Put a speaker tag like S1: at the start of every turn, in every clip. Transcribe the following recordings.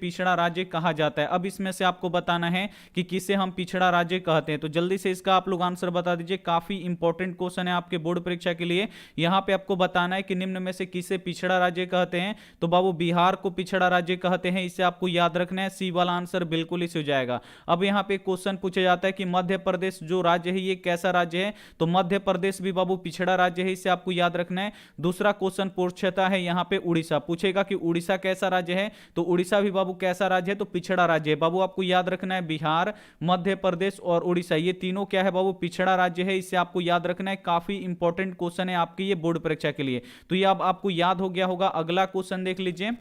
S1: पिछड़ा राज्य कहा जाता है। अब इसमें से आपको बताना है कि किसे हम पिछड़ा राज्य कहते हैं। तो जल्दी से इसका आप लोग आंसर बता दीजिए, काफी इंपॉर्टेंट क्वेश्चन है आपके बोर्ड परीक्षा के लिए। यहां पे आपको बताना है कि निम्न में से किसे पिछड़ा राज्य कहते हैं। तो बाबू बिहार को पिछड़ा राज्य कहते हैं, इसे आपको याद रखना है। सी वाला आंसर बिल्कुल इस हो जाएगा। अब यहां पे क्वेश्चन पूछा जाता है कि मध्य प्रदेश जो राज्य है ये कैसा राज्य है। तो मध्य प्रदेश भी बाबू पिछड़ा राज्य है, इसे आपको याद रखना है। दूसरा क्वेश्चन पूछता है यहां पे उड़ीसा, पूछेगा कि उड़ीसा कैसा राज्य है। तो उड़ीसा भी बाबू कैसा राज्य है, तो पिछड़ा राज्य है। बाबू आपको याद रखना है बिहार, मध्य प्रदेश और उड़ीसा ये तीनों क्या है बाबू, पिछड़ा राज्य है, इसे आपको याद रखना है। काफी इंपॉर्टेंट क्वेश्चन है आपके ये बोर्ड परीक्षा के लिए। तो ये अब आपको याद हो गया होगा। अगला क्वेश्चन देख लीजिए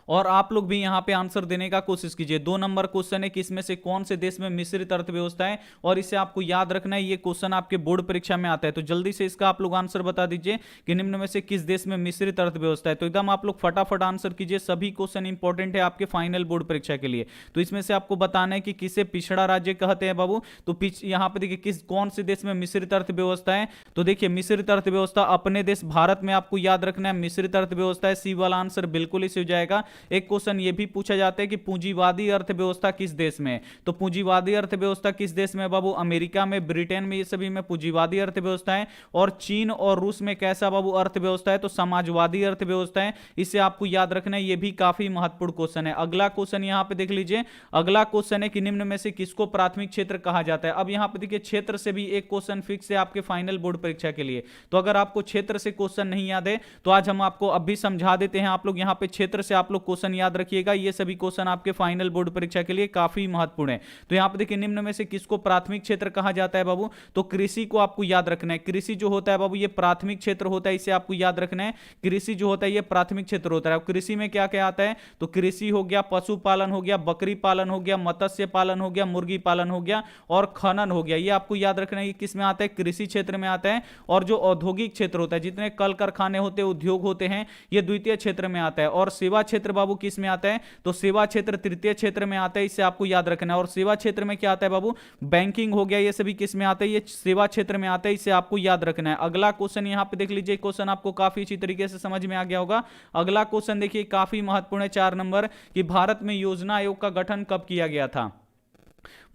S1: और आप लोग भी यहां पे आंसर देने का कोशिश कीजिए। 2 नंबर क्वेश्चन है कि इसमें से कौन से देश में मिश्रित अर्थव्यवस्था है, और इसे आपको याद रखना है। ये क्वेश्चन आपके बोर्ड परीक्षा में आता है। तो जल्दी से इसका आप लोग आंसर बता दीजिए कि निम्न में से किस देश में मिश्रित अर्थव्यवस्था है। तो एकदम आप लोग फटाफट आंसर कीजिए, सभी क्वेश्चन इंपॉर्टेंट है आपके फाइनल बोर्ड परीक्षा के लिए। तो इसमें से आपको बताना है कि किसे पिछड़ा राज्य कहते हैं बाबू। तो यहां पर देखिए कौन से देश में मिश्रित अर्थव्यवस्था है। तो देखिए मिश्रित अर्थव्यवस्था अपने देश भारत में आपको याद रखना है मिश्रित अर्थव्यवस्था है। सी वाला आंसर बिल्कुल इस हो जाएगा। एक क्वेश्चन ये भी पूछा जाता है कि पूंजीवादी अर्थव्यवस्था किस देश में है। तो पूंजीवादी अर्थव्यवस्था किस देश में बाबू, अमेरिका में, ब्रिटेन में, ये सभी में पूंजीवादी अर्थव्यवस्था है। और चीन और रूस में कैसा बाबू अर्थव्यवस्था है, तो समाजवादी अर्थव्यवस्था है, इसे आपको याद रखना है। ये भी काफी महत्वपूर्ण क्वेश्चन है। अगला क्वेश्चन यहां पे देख लीजिए। अगला क्वेश्चन है कि निम्न में से किसको प्राथमिक क्षेत्र कहा जाता है। अब यहां पे देखिए क्षेत्र से भी एक क्वेश्चन फिक्स है आपके फाइनल बोर्ड परीक्षा के लिए। तो अगर आपको क्षेत्र से क्वेश्चन नहीं याद है तो आज हम आपको अब भी समझा देते हैं। आप लोग यहां पे क्षेत्र से आप लोग क्वेश्चन याद रखिएगा। ये सभी क्वेश्चन आपके फाइनल बोर्ड परीक्षा के लिए काफी महत्वपूर्ण है। तो यहां पे देखिए निम्न में से किसको प्राथमिक क्षेत्र कहा जाता है बाबू। तो कृषि को आपको याद रखना है। कृषि जो होता है बाबू ये प्राथमिक क्षेत्र होता है, इसे आपको याद रखना है। कृषि जो होता है ये प्राथमिक क्षेत्र होता है। कृषि में क्या क्या आता है, तो कृषि हो गया, पशुपालन हो गया, बकरी पालन हो गया, मत्स्य पालन हो गया, मुर्गी पालन हो गया और खनन हो गया। ये आपको याद रखना है कि किस में आता है, कृषि क्षेत्र में आता है। और जो औद्योगिक क्षेत्र होता है, जितने कल कारखाने होते हैं, उद्योग होते हैं, ये द्वितीय क्षेत्र में आता है। और सेवा क्षेत्र बाबू किस में आता है, तो सेवा क्षेत्र तृतीय क्षेत्र में आता है, इसे आपको याद रखना है। और सेवा क्षेत्र में क्या आता है बाबू, बैंकिंग हो गया, ये सभी किस में आता है, ये सेवा क्षेत्र में आता है, इसे आपको याद रखना है। अगला क्वेश्चन यहां पे देख लीजिए, क्वेश्चन आपको काफी अच्छी तरीके से समझ में आ गया होगा। अगला क्वेश्चन देखिए काफी महत्वपूर्ण है, 4 नंबर, कि भारत में योजना आयोग का गठन कब किया गया था।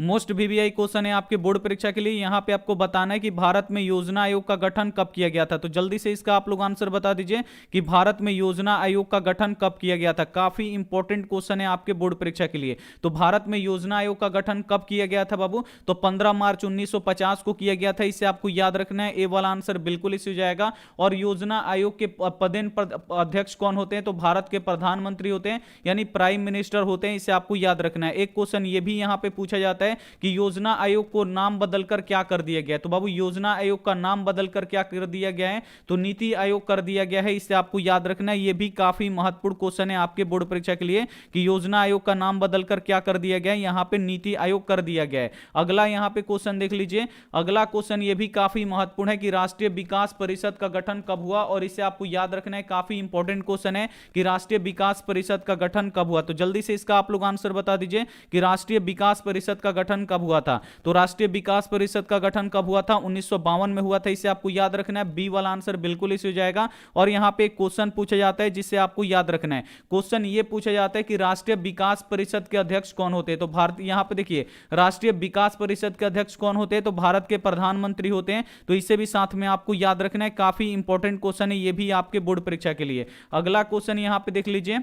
S1: मोस्ट वीवीआई क्वेश्चन है आपके बोर्ड परीक्षा के लिए। यहां पे आपको बताना है कि भारत में योजना आयोग का गठन कब किया गया था। तो जल्दी से इसका आप लोग आंसर बता दीजिए कि भारत में योजना आयोग का गठन कब किया गया था। काफी इंपॉर्टेंट क्वेश्चन है आपके बोर्ड परीक्षा के लिए। तो भारत में योजना आयोग का गठन कब किया गया था बाबू, तो 15 मार्च 1950 को किया गया था, इसे आपको याद रखना है। ए वाला आंसर बिल्कुल इस हो जाएगा। और योजना आयोग के पदेन अध्यक्ष कौन होते हैं, तो भारत के प्रधानमंत्री होते हैं, यानी प्राइम मिनिस्टर होते हैं, इसे आपको याद रखना है। एक क्वेश्चन ये भी यहां पे पूछा जाता है कि योजना आयोग को नाम बदलकर क्या कर दिया गया। तो बाबू योजना आयोग का नाम बदलकर क्या कर दिया गया है, तो नीति आयोग कर दिया गया है, इसे आपको याद रखना है। यह भी काफी महत्वपूर्ण क्वेश्चन है आपके बोर्ड परीक्षा के लिए कि योजना आयोग का नाम बदलकर क्या कर दिया गया है, यहां पे नीति आयोग कर दिया गया है। अगला यहां पे क्वेश्चन देख लीजिए। अगला क्वेश्चन यह भी काफी महत्वपूर्ण है कि राष्ट्रीय विकास परिषद का गठन कब हुआ, और इसे आपको याद रखना है। काफी इंपॉर्टेंट क्वेश्चन है कि राष्ट्रीय विकास परिषद का गठन कब हुआ। तो जल्दी से इसका आप लोग आंसर बता दीजिए कि राष्ट्रीय विकास परिषद का गठन कब हुआ था। तो राष्ट्रीय विकास परिषद का गठन कब हुआ था, 1952 में हुआ था, इसे आपको याद रखना है। बी वाला आंसर बिल्कुल इस हो जाएगा। और यहां पे एक क्वेश्चन पूछा जाता है जिसे आपको याद रखना है। क्वेश्चन ये पूछा जाता है कि राष्ट्रीय विकास परिषद के अध्यक्ष कौन होते हैं। तो भारत यहां पे देखिए राष्ट्रीय विकास परिषद के अध्यक्ष कौन होते हैं, तो भारत के प्रधानमंत्री होते हैं। तो इसे भी साथ में आपको याद रखना है। काफी इंपॉर्टेंट क्वेश्चन है ये भी आपके बोर्ड परीक्षा के लिए। अगला क्वेश्चन यहां पे देख लीजिए।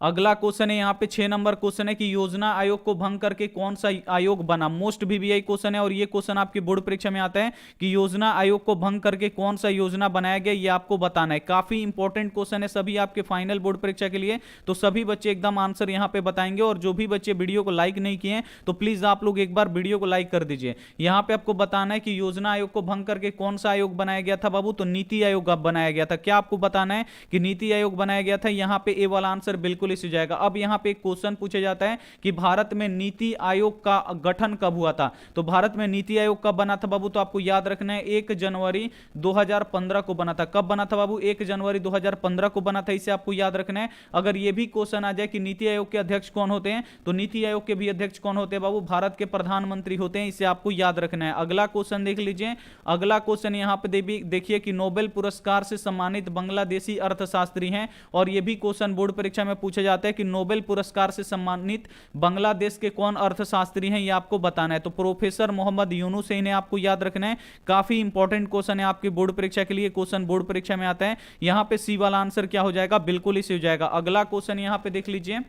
S1: अगला क्वेश्चन है यहाँ पे 6 नंबर क्वेश्चन है कि योजना आयोग को भंग करके कौन सा आयोग बना। मोस्ट वीवीआई क्वेश्चन है और ये क्वेश्चन आपके बोर्ड परीक्षा में आता है कि योजना आयोग को भंग करके कौन सा योजना बनाया गया, ये आपको बताना है। काफी इंपॉर्टेंट क्वेश्चन है सभी आपके फाइनल बोर्ड परीक्षा के लिए। तो सभी बच्चे एकदम आंसर यहाँ पे बताएंगे। और जो भी बच्चे वीडियो को लाइक नहीं किए तो प्लीज आप लोग एक बार वीडियो को लाइक कर दीजिए। यहाँ पे आपको बताना है कि योजना आयोग को भंग करके कौन सा आयोग बनाया गया था बाबू, तो नीति आयोग बनाया गया था। क्या आपको बताना है कि नीति आयोग बनाया गया था। यहाँ पे ए वाला आंसर बिल्कुल इस हो जाएगा। अब यहाँ पे एक क्वेश्चन पूछा जाता है कि भारत में नीति आयोग का गठन कब हुआ था। तो भारत में नीति आयोग कब बना था बाबू, तो आपको याद रखना है 1 जनवरी 2015 को बना था। कब बना था बाबू, 1 जनवरी 2015 को बना था, इसे आपको याद रखना है। अगर यह भी क्वेश्चन आ जाए कि नीति आयोग के अध्यक्ष कौन होते हैं, तो नीति आयोग के भी अध्यक्ष कौन होते हैं बाबू, भारत के प्रधानमंत्री होते हैं, इसे आपको याद रखना है। अगला क्वेश्चन देख लीजिए। अगला क्वेश्चन यहां पे देखिए कि नोबेल पुरस्कार से सम्मानित बांग्लादेशी अर्थशास्त्री हैं और यह भी क्वेश्चन बोर्ड परीक्षा में पूछा पूछा जाता है कि नोबेल पुरस्कार से सम्मानित बांग्लादेश के कौन अर्थशास्त्री हैं, ये आपको बताना है। तो प्रोफेसर मोहम्मद यूनुस है, इन्हें आपको याद रखना है। काफी इंपॉर्टेंट क्वेश्चन है आपके बोर्ड परीक्षा के लिए, क्वेश्चन बोर्ड परीक्षा में आता है। यहां पे सी वाला आंसर क्या हो जाएगा, बिल्कुल इसी हो जाएगा। अगला क्वेश्चन यहां पे देख लीजिए,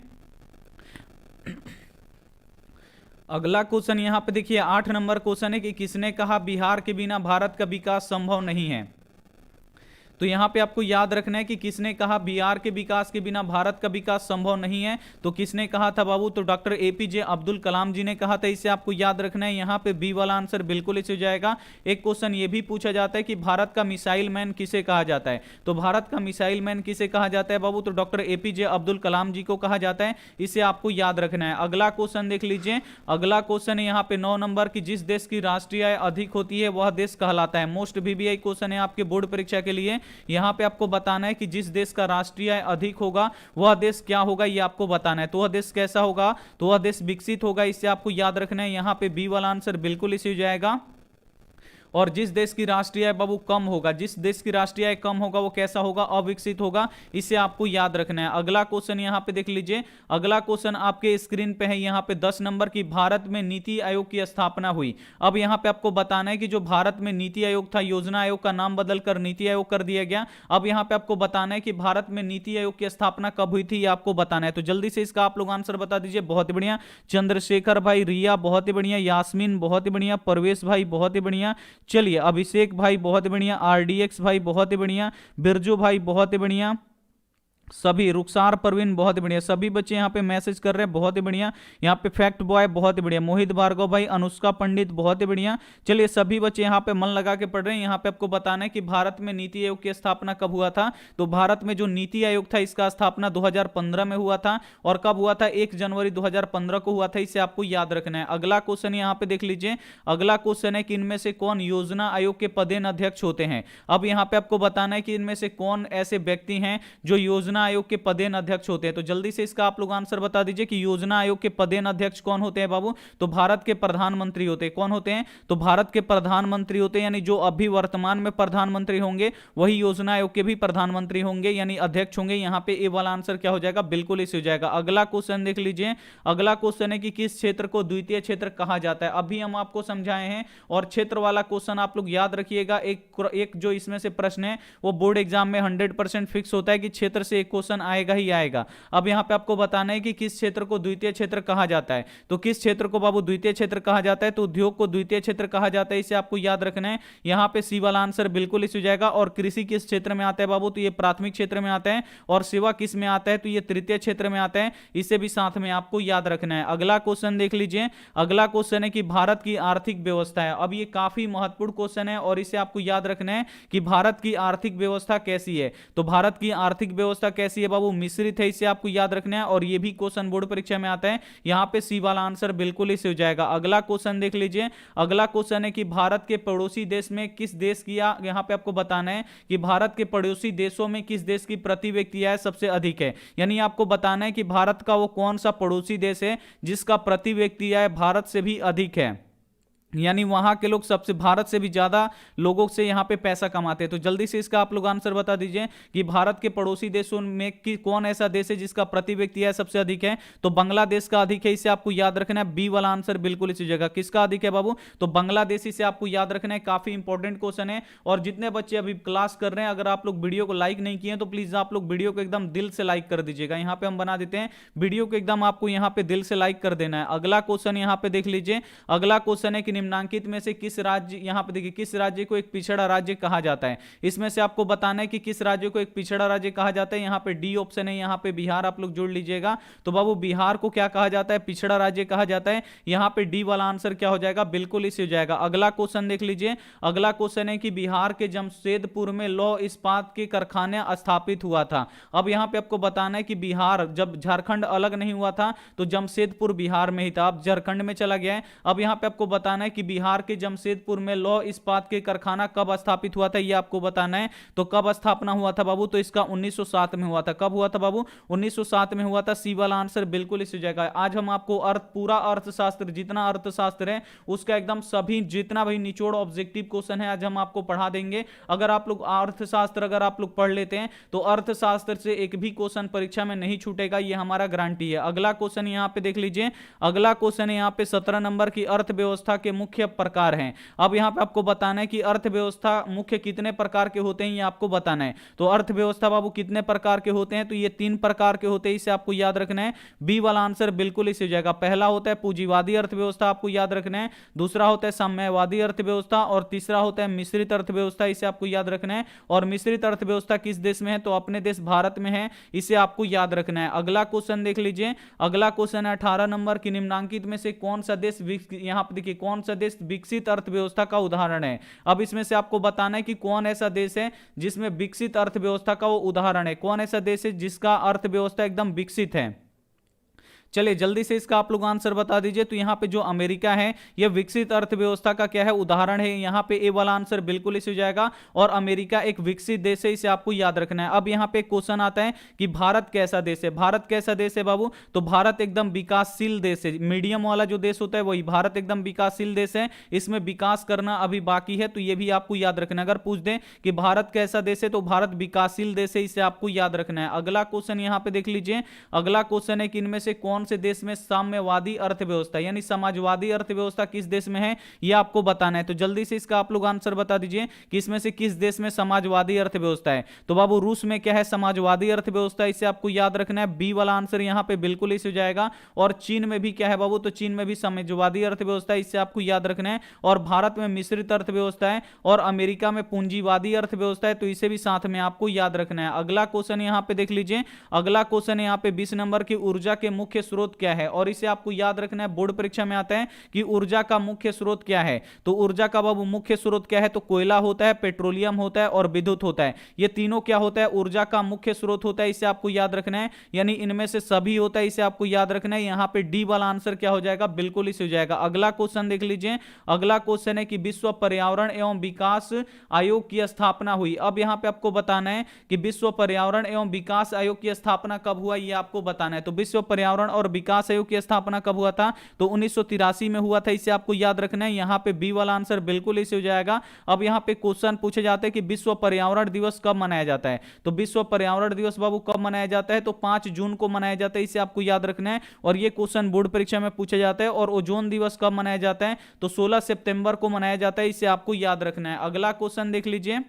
S1: अगला क्वेश्चन यहां पे देखिए 8 नंबर क्वेश्चन है कि किसने कहा बिहार के बिना भारत का विकास संभव नहीं है। तो यहां पे आपको याद रखना है कि किसने कहा बिहार के विकास के बिना भारत का विकास संभव नहीं है। तो किसने कहा था बाबू, तो डॉक्टर एपीजे अब्दुल कलाम जी ने कहा था। इसे आपको याद रखना है। यहां पे बी वाला आंसर बिल्कुल इसे हो जाएगा। एक क्वेश्चन ये भी पूछा जाता है कि भारत का मिसाइल मैन किसे कहा जाता है। तो भारत का मिसाइल मैन किसे कहा जाता है बाबू, तो डॉक्टर एपीजे अब्दुल कलाम जी को कहा जाता है। इसे आपको याद रखना है। अगला क्वेश्चन देख लीजिए, अगला क्वेश्चन है यहाँ पे 9 नंबर की, जिस देश की राष्ट्रीय आय अधिक होती है वह देश कहलाता है। मोस्ट वीवीआई क्वेश्चन है आपके बोर्ड परीक्षा के लिए। यहां पे आपको बताना है कि जिस देश का राष्ट्रीय आय अधिक होगा वह देश क्या होगा, ये आपको बताना है। तो वह देश कैसा होगा, तो वह देश विकसित होगा। इसे आपको याद रखना है। यहां पे बी वाला आंसर बिल्कुल इसी हो जाएगा। और जिस देश की राष्ट्रीय आय बाबू कम होगा, जिस देश की राष्ट्रीय आय कम होगा वो कैसा होगा, अविकसित होगा। इसे आपको याद रखना है। अगला क्वेश्चन यहां पे देख लीजिए, अगला क्वेश्चन आपके स्क्रीन पे है यहां पे 10 नंबर की, भारत में नीति आयोग की स्थापना हुई। अब यहां पे आपको बताना है कि जो भारत में नीति आयोग था, योजना आयोग का नाम बदलकर नीति आयोग कर दिया गया। अब यहां पे आपको बताना है कि भारत में नीति आयोग की स्थापना कब हुई थी, ये आपको बताना है। तो जल्दी से इसका आप लोग आंसर बता दीजिए। बहुत ही बढ़िया, चंद्रशेखर भाई, रिया बहुत ही बढ़िया, यास्मीन बहुत ही बढ़िया, परवेश भाई बहुत ही बढ़िया, चलिए अभिषेक भाई बहुत बढ़िया, आरडीएक्स भाई बहुत ही बढ़िया, बिरजू भाई बहुत ही बढ़िया, सभी रुखसार परवीन बहुत ही बढ़िया, सभी बच्चे यहाँ पे मैसेज कर रहे हैं बहुत ही बढ़िया। यहाँ पे फैक्ट बॉय बहुत ही बढ़िया, मोहित भार्गव भाई, अनुष्का पंडित बहुत ही बढ़िया। चलिए सभी बच्चे यहाँ पे मन लगा के पढ़ रहे हैं। यहाँ पे आपको बताना है कि भारत में नीति आयोग की स्थापना कब हुआ था। तो भारत में जो नीति आयोग था इसका स्थापना 2015 में हुआ था। और कब हुआ था, 1 जनवरी 2015 को हुआ था। इसे आपको याद रखना है। अगला क्वेश्चन यहाँ पे देख लीजिए, अगला क्वेश्चन है कि इनमें से कौन योजना आयोग के पदेन अध्यक्ष होते हैं। अब यहाँ पे आपको बताना है कि इनमें से कौन ऐसे व्यक्ति हैं जो योजना आयोग के पदेन अध्यक्ष होते हैं। तो जल्दी से इसका आप लोग आंसर बता दीजिए कि योजना आयोग के पदेन अध्यक्ष कौन होते हैं बाबू। तो भारत के प्रधानमंत्री होते हैं। कौन होते हैं, तो भारत के प्रधानमंत्री होते हैं। यानी जो अभी वर्तमान में प्रधानमंत्री होंगे वही योजना आयोग के भी प्रधानमंत्री होंगे, यानी अध्यक्ष होंगे। यहां पे ए वाला आंसर क्या हो जाएगा, बिल्कुल इसी हो जाएगा। अगला क्वेश्चन देख लीजिए, अगला क्वेश्चन है कि किस क्षेत्र को द्वितीय क्षेत्र कहा जाता है। अभी हम आपको समझाए हैं और क्षेत्र वाला क्वेश्चन आप लोग याद रखिएगा। एक जो इसमें से प्रश्न है वो बोर्ड एग्जाम में 100% फिक्स होता है कि क्षेत्र से एक क्वेश्चन आएगा ही आएगा। अब यहां पे आपको बताना है कि किस क्षेत्र को द्वितीय क्षेत्र कहा जाता है। तो किस क्षेत्र को बाबू द्वितीय क्षेत्र कहा जाता है, तो उद्योग को द्वितीय क्षेत्र कहा जाता है। इसे आपको याद रखना है। यहां पे सी वाला आंसर बिल्कुल इसी हो जाएगा। और कृषि किस क्षेत्र में आता है बाबू, तो ये प्राथमिक क्षेत्र में आता है। और सेवा किस में आता है, तो ये तृतीय क्षेत्र में आता है। इसे भी साथ में आपको याद रखना है। अगला क्वेश्चन देख लीजिए, अगला क्वेश्चन है कि भारत की आर्थिक व्यवस्था है। अब ये काफी महत्वपूर्ण क्वेश्चन है और इसे आपको याद रखना है कि भारत की आर्थिक व्यवस्था कैसी है। तो भारत की आर्थिक व्यवस्था कैसी है बाबू, मिश्रित है। इसे आपको याद रखना है और ये भी क्वेश्चन बोर्ड परीक्षा में आता है। यहां पे सी वाला आंसर बिल्कुल इसे हो जाएगा। अगला क्वेश्चन देख लीजिए, अगला क्वेश्चन है कि भारत के पड़ोसी देश में किस देश की, यहां पे आपको बताना है कि भारत के पड़ोसी देशों में किस देश की प्रति व्यक्ति आय सबसे अधिक है। यानी आपको बताना है कि भारत का वो कौन सा पड़ोसी देश है जिसका प्रति व्यक्ति आय भारत से भी अधिक है। यानी वहां के लोग सबसे, भारत से भी ज्यादा लोगों से यहां पे पैसा कमाते हैं। तो जल्दी से इसका आप लोग आंसर बता दीजिए कि भारत के पड़ोसी देशों में कौन ऐसा देश है जिसका प्रति व्यक्ति आय सबसे अधिक है। तो बांग्लादेश का अधिक है। इसे आपको याद रखना है। बी वाला आंसर बिल्कुल इसी जगह, किसका अधिक है बाबू, तो बांग्लादेश। इसे आपको याद रखना है। काफी इंपॉर्टेंट क्वेश्चन है। और जितने बच्चे अभी क्लास कर रहे हैं, अगर आप लोग वीडियो को लाइक नहीं किए तो प्लीज आप लोग वीडियो को एकदम दिल से लाइक कर दीजिएगा। यहां पे हम बना देते हैं वीडियो को एकदम आपको यहां पे दिल से लाइक कर देना है। अगला क्वेश्चन यहां पे देख लीजिए, अगला क्वेश्चन है कि निम्नांकित में से किस राज्य, यहां पे देखिए किस राज्य को एक पिछड़ा राज्य कहा जाता है। इसमें से आपको बताना है कि किस राज्य को एक पिछड़ा राज्य कहा जाता है। यहां पे डी ऑप्शन है, यहां पे बिहार आप लोग जोड़ लीजिएगा। तो बाबू बिहार को क्या कहा जाता है, पिछड़ा राज्य कहा जाता है। यहां पे डी वाला आंसर क्या हो जाएगा, बिल्कुल इसी हो जाएगा। अगला क्वेश्चन देख लीजिए, अगला क्वेश्चन है कि बिहार के जमशेदपुर में लौह इस्पात के कारखाने स्थापित हुआ था। अब यहां पे आपको बताना है कि बिहार, जब झारखंड अलग नहीं हुआ था तो जमशेदपुर बिहार में ही था, अब झारखंड में चला गया है। अब यहां पे आपको बताना है कि बिहार के जमशेदपुर में लौह इस्पात के कारखाना कब स्थापित हुआ था, यह आपको बताना है। तो कब स्थापना हुआ था बाबू, तो इसका 1907 में हुआ था। कब हुआ था बाबू, 1907 में हुआ था। सी वाला आंसर बिल्कुल इस हो जाएगा। आज हम आपको पूरा अर्थशास्त्र, जितना अर्थशास्त्र है उसका एकदम सभी जितना भी निचोड़ ऑब्जेक्टिव क्वेश्चन है आज हम आपको पढ़ा देंगे। अगर आप लोग अर्थशास्त्र अगर आप लोग पढ़ लेते हैं तो अर्थशास्त्र से एक भी क्वेश्चन परीक्षा में नहीं छूटेगा, यह हमारा गारंटी है। अगला क्वेश्चन यहां पे देख लीजिए। अगला क्वेश्चन है यहां पे 17 नंबर की, अर्थव्यवस्था के मुख्य प्रकार हैं। अब यहां पे आपको बताना है कि अर्थव्यवस्था मुख्य कितने प्रकार के होते हैं, ये आपको बताना है। तो अर्थव्यवस्था बाबू कितने प्रकार के होते हैं, तो ये 3 प्रकार के होते हैं, इसे आपको याद रखना है। बी वाला आंसर बिल्कुल इसे हो जाएगा। पहला होता है पूंजीवादी अर्थव्यवस्था, आपको याद रखना है। दूसरा होता है साम्यवादी अर्थव्यवस्था और तीसरा होता है मिश्रित अर्थव्यवस्था, इसे आपको याद रखना है। और मिश्रित अर्थव्यवस्था किस देश में है, तो अपने देश भारत में है, इसे आपको याद रखना है। अगला क्वेश्चन देख लीजिए। अगला क्वेश्चन है 18 नंबर की, निम्नांकित में से कौन सा देश, यहां पर देखिए कौन सा देश विकसित अर्थव्यवस्था का उदाहरण है। अब इसमें से आपको बताना है कि कौन ऐसा देश है जिसमें विकसित अर्थव्यवस्था का वो उदाहरण है, कौन ऐसा देश है जिसका अर्थव्यवस्था एकदम विकसित है। चलिए जल्दी से इसका आप लोग आंसर बता दीजिए। तो यहाँ पे जो अमेरिका है यह विकसित अर्थव्यवस्था का क्या है, उदाहरण है। यहाँ पे ए वाला आंसर बिल्कुल इसे हो जाएगा और अमेरिका एक विकसित देश है, इसे आपको याद रखना है। अब यहाँ पे क्वेश्चन आता है कि भारत कैसा देश है। भारत कैसा देश है बाबू, तो भारत एकदम विकासशील देश है। मीडियम वाला जो देश होता है वही भारत एकदम विकासशील देश है, इसमें विकास करना अभी बाकी है, तो ये भी आपको याद रखना है। अगर पूछ दें कि भारत कैसा देश है तो भारत विकासशील देश है, इसे आपको याद रखना है। अगला क्वेश्चन यहाँ पे देख लीजिए। अगला क्वेश्चन है कि इनमें से कौन से देश में साम्यवादी अर्थव्यवस्था यानी समाजवादी अर्थव्यवस्था किस देश में है, यह आपको बताना है। तो जल्दी से इसका आप लोग आंसर बता दीजिए कि इसमें से किस देश में समाजवादी अर्थव्यवस्था है। तो बाबू रूस में क्या है समाजवादी अर्थव्यवस्था, इसे आपको याद रखना है। बी वाला आंसर यहां पे बिल्कुल इस हो जाएगा। और चीन में भी क्या है बाबू, तो चीन में भी समाजवादी अर्थव्यवस्था, इसे आपको याद रखना है। और भारत में मिश्रित अर्थव्यवस्था है और अमेरिका में पूंजीवादी अर्थव्यवस्था है, तो इसे भी साथ में आपको याद रखना है। अगला क्वेश्चन यहां पे देख लीजिए। अगला क्वेश्चन यहां पे 20 नंबर की, ऊर्जा के मुख्य स्रोत क्या है, और इसे आपको याद रखना है। बोर्ड परीक्षा में आता है कि ऊर्जा का मुख्य स्रोत क्या है। तो ऊर्जा का बाबू मुख्य स्रोत क्या है, तो कोयला होता है, पेट्रोलियम होता है और विद्युत होता है। ये तीनों क्या होता है, ऊर्जा का मुख्य स्रोत होता है, इसे आपको याद रखना है। यानी इनमें से सभी होता है, इसे आपको याद रखना है। यहां पे डी वाला आंसर क्या हो जाएगा, बिल्कुल इसे हो जाएगा। अगला क्वेश्चन देख लीजिए। अगला क्वेश्चन है कि विश्व पर्यावरण एवं विकास आयोग की स्थापना हुई। अब यहां पे आपको बताना है कि विश्व पर्यावरण एवं विकास आयोग की स्थापना कब हुआ, यह आपको बताना है। तो विश्व पर्यावरण और विकास आयोग की स्थापना कब हुआ था, तो 1983 में हुआ था, इसे आपको याद रखना है। यहां पे बी वाला आंसर बिल्कुल इसे हो जाएगा। अब यहां पे क्वेश्चन पूछे जाते हैं कि विश्व पर्यावरण दिवस कब मनाया जाता है। तो विश्व पर्यावरण दिवस बाबू कब मनाया जाता है, तो 5 जून को मनाया जाता है, इसे आपको याद रखना है। और यह क्वेश्चन बोर्ड परीक्षा में पूछा जाता है। और ओजोन दिवस कब मनाया जाता है, तो 16 सितंबर को मनाया जाता है, इसे आपको याद रखना है। अगला क्वेश्चन देख लीजिए।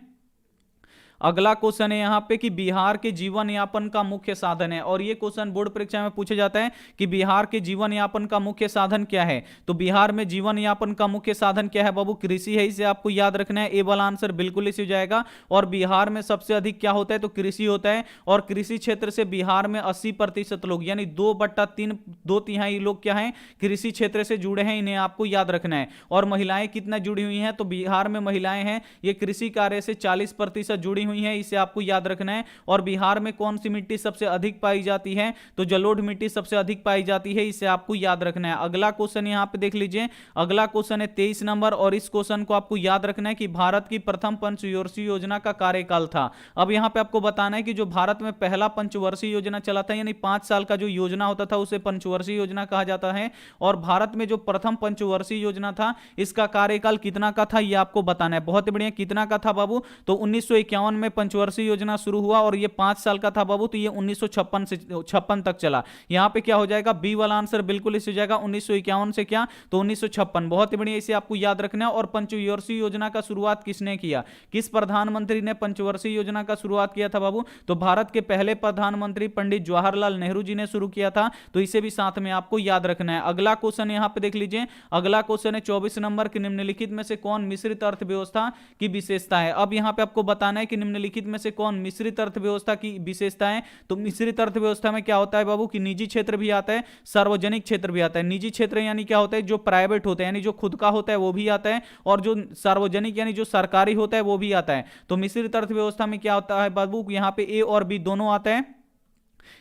S1: अगला क्वेश्चन है यहां पे कि बिहार के जीवन यापन का मुख्य साधन है। और यह क्वेश्चन बोर्ड परीक्षा में पूछा जाता है कि बिहार के जीवन यापन का मुख्य साधन क्या है। तो बिहार में जीवन यापन का मुख्य साधन क्या है बाबू, कृषि है, इसे आपको याद रखना है। ए वाला आंसर बिल्कुल इसी हो जाएगा। और बिहार में सबसे अधिक क्या होता है, तो कृषि होता है। और कृषि क्षेत्र से बिहार में 80% लोग यानी 2/3 2/3 लोग क्या है, कृषि क्षेत्र से जुड़े हैं, इन्हें आपको याद रखना है। और महिलाएं कितना जुड़ी हुई हैं, तो बिहार में महिलाएं हैं ये कृषि कार्य से 40% जुड़ी हुई है, इसे आपको याद रखना है। और बिहार में कौन सी मिट्टी सबसे अधिक पाई जाती है, तो जलोढ़ मिट्टी सबसे अधिक पाई जाती है, इसे आपको याद रखना है। अगला क्वेश्चन यहां पे देख लीजिए। अगला क्वेश्चन है 23 नंबर और इस क्वेश्चन को आपको याद रखना है कि भारत की प्रथम पंचवर्षीय योजना का कार्यकाल था। अब यहां पे आपको बताना है कि जो भारत में पहला पंचवर्षीय योजना चला था यानी 5 साल का जो योजना होता था उसे पंचवर्षीय योजना कहा जाता है। और भारत में जो प्रथम पंचवर्षीय योजना था इसका कार्यकाल कितना का था, यह आपको बताना है। बहुत बढ़िया, कितना का था बाबू, तो 1951 में पंचवर्षीय योजना शुरू हुआ और ये 5 साल का था बाबू, तो ये 1956 से 56 तक चला। यहां पे क्या हो जाएगा, बी वाला आंसर बिल्कुल इस हो जाएगा। 1951 से क्या, तो 1956। बहुत ही बढ़िया, इसे आपको याद रखना है। और पंचवर्षीय योजना का शुरुआत किसने किया, किस प्रधानमंत्री ने पंचवर्षीय योजना का शुरुआत किया था बाबू, तो भारत के पहले प्रधानमंत्री पंडित जवाहरलाल नेहरू जी ने शुरू किया था, तो इसे भी साथ में आपको याद रखना है। अगला क्वेश्चन यहां पे देख लीजिए। अगला क्वेश्चन है 24 नंबर की, निम्नलिखित में से कौन मिश्रित अर्थव्यवस्था की विशेषता है। अब यहां पे आपको बताना है कि निम्नलिखित में से कौन मिश्रित अर्थव्यवस्था की विशेषता है। तो मिश्रित अर्थव्यवस्था में क्या होता है बाबू, कि निजी क्षेत्र भी आता है, सार्वजनिक क्षेत्र भी आता है। निजी क्षेत्र यानी क्या होता है, जो प्राइवेट होता है यानी जो खुद का होता है वो भी आता है, और जो सार्वजनिक यानी जो सरकारी होता है वो भी आता है। तो मिश्रित अर्थव्यवस्था में क्या होता है बाबू, यहां पे ए और बी दोनों आता है।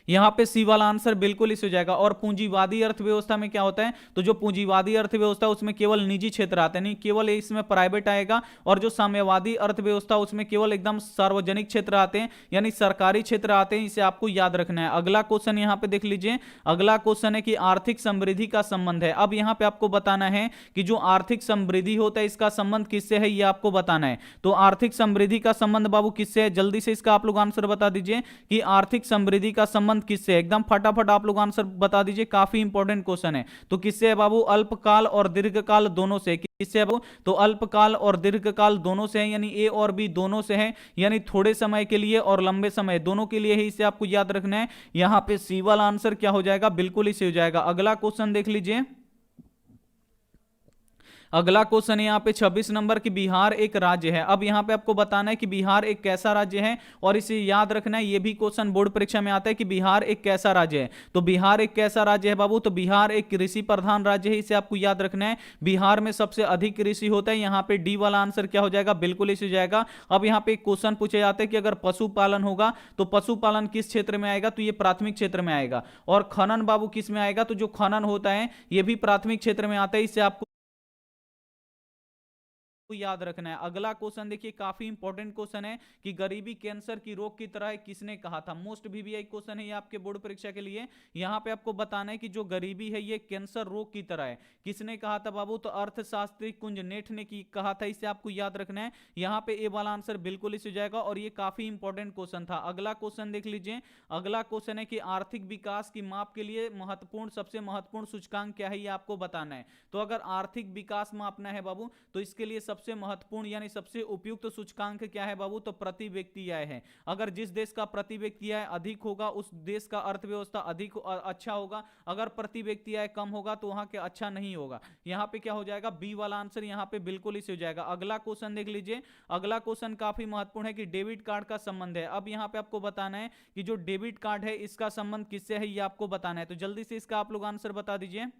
S1: यहाँ पे सी वाला आंसर बिल्कुल इस हो जाएगा। और पूंजीवादी अर्थव्यवस्था में क्या होता है, तो जो पूंजीवादी अर्थव्यवस्था उसमें केवल निजी क्षेत्र आते हैं, नहीं केवल इसमें प्राइवेट आएगा। और जो साम्यवादी अर्थव्यवस्था उसमें केवल एकदम सार्वजनिक क्षेत्र आते हैं, यानी सरकारी क्षेत्र आते हैं। इसे आपको याद रखना है। अगला क्वेश्चन यहाँ पे देख लीजिए। अगला क्वेश्चन है कि आर्थिक समृद्धि का संबंध है। अब यहाँ पे आपको बताना है कि जो आर्थिक समृद्धि होता है इसका संबंध किससे है, ये आपको बताना है। तो आर्थिक समृद्धि का संबंध बाबू किससे है, जल्दी से इसका आप लोग आंसर बता दीजिए कि आर्थिक समृद्धि का संबंध किससे है। एकदम फटाफट आप लोग आंसर बता दीजिए, काफी इंपॉर्टेंट क्वेश्चन है। तो किससे है बाबू, अल्पकाल और दीर्घकाल दोनों से। किससे है बाबू, तो अल्पकाल और दीर्घकाल दोनों से है, यानी ए और बी दोनों से है, यानी थोड़े समय के लिए और लंबे समय दोनों के लिए है। इसे आपको याद रखना है। यहां पे सी वाला आंसर क्या हो जाएगा, बिल्कुल इसे हो जाएगा। अगला क्वेश्चन देख लीजिए। अगला क्वेश्चन है यहाँ पे 26 नंबर की, बिहार एक राज्य है। अब यहाँ पे आपको बताना है कि बिहार एक कैसा राज्य है, और इसे याद रखना है। ये भी क्वेश्चन बोर्ड परीक्षा में आता है कि बिहार एक कैसा राज्य है। तो बिहार एक कैसा राज्य है बाबू, तो बिहार एक कृषि प्रधान राज्य है। इसे आपको याद रखना है। बिहार में सबसे अधिक कृषि होता है। यहाँ पे डी वाला आंसर क्या हो जाएगा, बिल्कुल इसे हो जाएगा। अब यहाँ पे एक क्वेश्चन पूछे जाते हैं कि अगर पशुपालन होगा तो पशुपालन किस क्षेत्र में आएगा, तो ये प्राथमिक क्षेत्र में आएगा। और खनन बाबू किस में आएगा, तो जो खनन होता है ये भी प्राथमिक क्षेत्र में आता है। इससे आपको याद रखना है। अगला क्वेश्चन देखिए, काफी इंपॉर्टेंट क्वेश्चन है कि गरीबी कैंसर की रोग की तरह है, किसने कहा था। मोस्ट वीवीआई क्वेश्चन है ये आपके बोर्ड परीक्षा के लिए। यहां पे आपको बताना है कि जो गरीबी है ये कैंसर रोग की तरह है, किसने कहा था बाबू, तो अर्थशास्त्री कुंज नेठ ने कहा था। इसे आपको याद रखना है। यहां पे ए वाला आंसर बिल्कुल इस हो जाएगा, और ये काफी इंपॉर्टेंट क्वेश्चन था। अगला क्वेश्चन देख लीजिए। अगला क्वेश्चन है कि आर्थिक विकास की माप के लिए सबसे महत्वपूर्ण सूचकांक क्या है, ये आपको बताना है। तो अगर आर्थिक विकास मापना है बाबू, तो इसके लिए सबसे महत्वपूर्ण यानी सबसे उपयुक्त सूचकांक क्या है बाबू, तो प्रति व्यक्ति आय है। अगर जिस देश का प्रति व्यक्ति आय अधिक होगा उस देश का अर्थव्यवस्था अधिक अच्छा होगा। अगर प्रति व्यक्ति आय कम होगा तो वहां के अच्छा नहीं होगा। यहां पे क्या हो जाएगा, बी वाला आंसर यहां पे बिल्कुल इसे हो जाएगा। अगला क्वेश्चन देख लीजिए। अगला क्वेश्चन काफी महत्वपूर्ण है कि डेबिट कार्ड का संबंध है। अब यहां पे आपको बताना है कि जो डेबिट कार्ड है इसका संबंध किससे है, ये आपको बताना है। तो जल्दी से इसका आप लोग आंसर बता दीजिए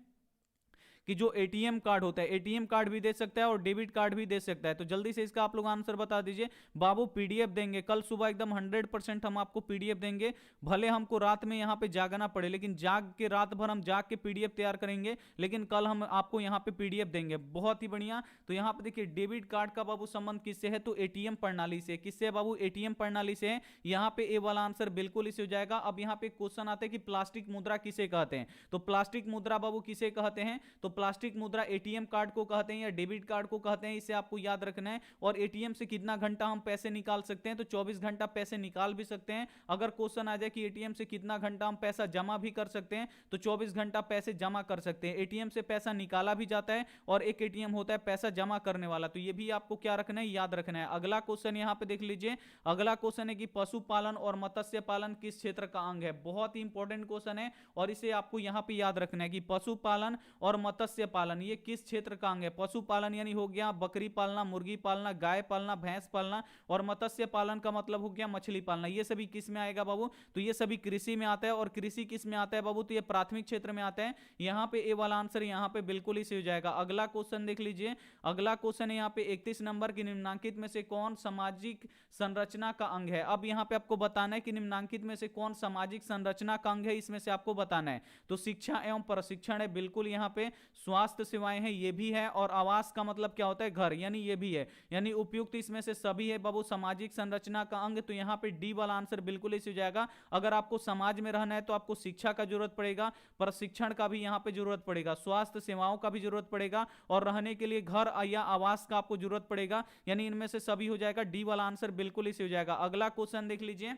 S1: कि जो एटीएम कार्ड होता है, एटीएम कार्ड भी दे सकता है और डेबिट कार्ड भी दे सकता है। तो जल्दी से इसका आप लोग आंसर बता दीजिए। बाबू पीडीएफ देंगे कल सुबह, एकदम 100% हम आपको पीडीएफ देंगे। भले हमको रात में यहाँ पे जागना पड़े, लेकिन जाग के रात भर हम जाग के पीडीएफ तैयार करेंगे, लेकिन कल हम आपको यहाँ पे पीडीएफ देंगे। बहुत ही बढ़िया। तो यहाँ पे देखिए डेबिट कार्ड का बाबू संबंध किससे है, तो एटीएम प्रणाली से। किससे है बाबू, एटीएम प्रणाली से है। यहाँ पे ए वाला आंसर बिल्कुल इसे हो जाएगा। अब यहाँ पे क्वेश्चन आते हैं कि प्लास्टिक मुद्रा किसे कहते हैं। तो प्लास्टिक मुद्रा बाबू किसे कहते हैं, तो प्लास्टिक मुद्रा एटीएम कार्ड को कहते हैं या डेबिट कार्ड को कहते हैं। इसे आपको याद रखना है। और एटीएम से कितना घंटा हम पैसे निकाल सकते हैं, तो 24 घंटा पैसे निकाल भी सकते हैं। अगर क्वेश्चन आ जाए कि एटीएम से कितना घंटा हम पैसा जमा भी कर सकते हैं, तो 24 घंटा पैसे जमा कर सकते हैं। एटीएम से पैसा निकाला भी जाता है और एक एटीएम होता है पैसा जमा करने वाला। तो ये भी आपको क्या रखना है, याद रखना है। अगला क्वेश्चन यहां पे देख लीजिए। अगला क्वेश्चन है कि पशुपालन और मत्स्य पालन किस क्षेत्र का अंग है। बहुत ही इंपॉर्टेंट क्वेश्चन है और इसे आपको यहां पे याद रखना है कि पशुपालन और मत्स्य पालन ये किस क्षेत्र का अंग है। पशुपालन यानी हो गया बकरी पालना, मुर्गी पालना, गाय पालना, भैंस पालना, और मत्स्य पालन का मतलब हो गया मछली पालना। ये सभी किस में आएगा बाबू, तो ये सभी कृषि में आता है। और कृषि किस में आता है बाबू, तो ये प्राथमिक क्षेत्र में आता है। यहां पे ए वाला आंसर यहां पे बिल्कुल ही सही हो जाएगा। अगला क्वेश्चन देख लीजिए। अगला क्वेश्चन है यहाँ पे 31 नंबर की, निम्नांकित में से कौन सामाजिक संरचना का अंग है। अब यहाँ पे आपको बताना है कि निम्नांकित में से कौन सामाजिक संरचना का अंग है, इसमें से आपको बताना है। तो शिक्षा एवं प्रशिक्षण है बिल्कुल यहाँ पे, स्वास्थ्य सेवाएं हैं ये भी है, और आवास का मतलब क्या होता है, घर, यानी ये भी है, यानी उपयुक्त इसमें से सभी है बाबू सामाजिक संरचना का अंग। तो यहाँ पे डी वाला आंसर बिल्कुल इसी हो जाएगा। अगर आपको समाज में रहना है तो आपको शिक्षा का जरूरत पड़ेगा, प्रशिक्षण का भी यहाँ पे जरूरत पड़ेगा, स्वास्थ्य सेवाओं का भी जरूरत पड़ेगा, और रहने के लिए घर या आवास का आपको जरूरत पड़ेगा, यानी इनमें से सभी हो जाएगा। डी वाला आंसर बिल्कुल इसी हो जाएगा। अगला क्वेश्चन देख लीजिए।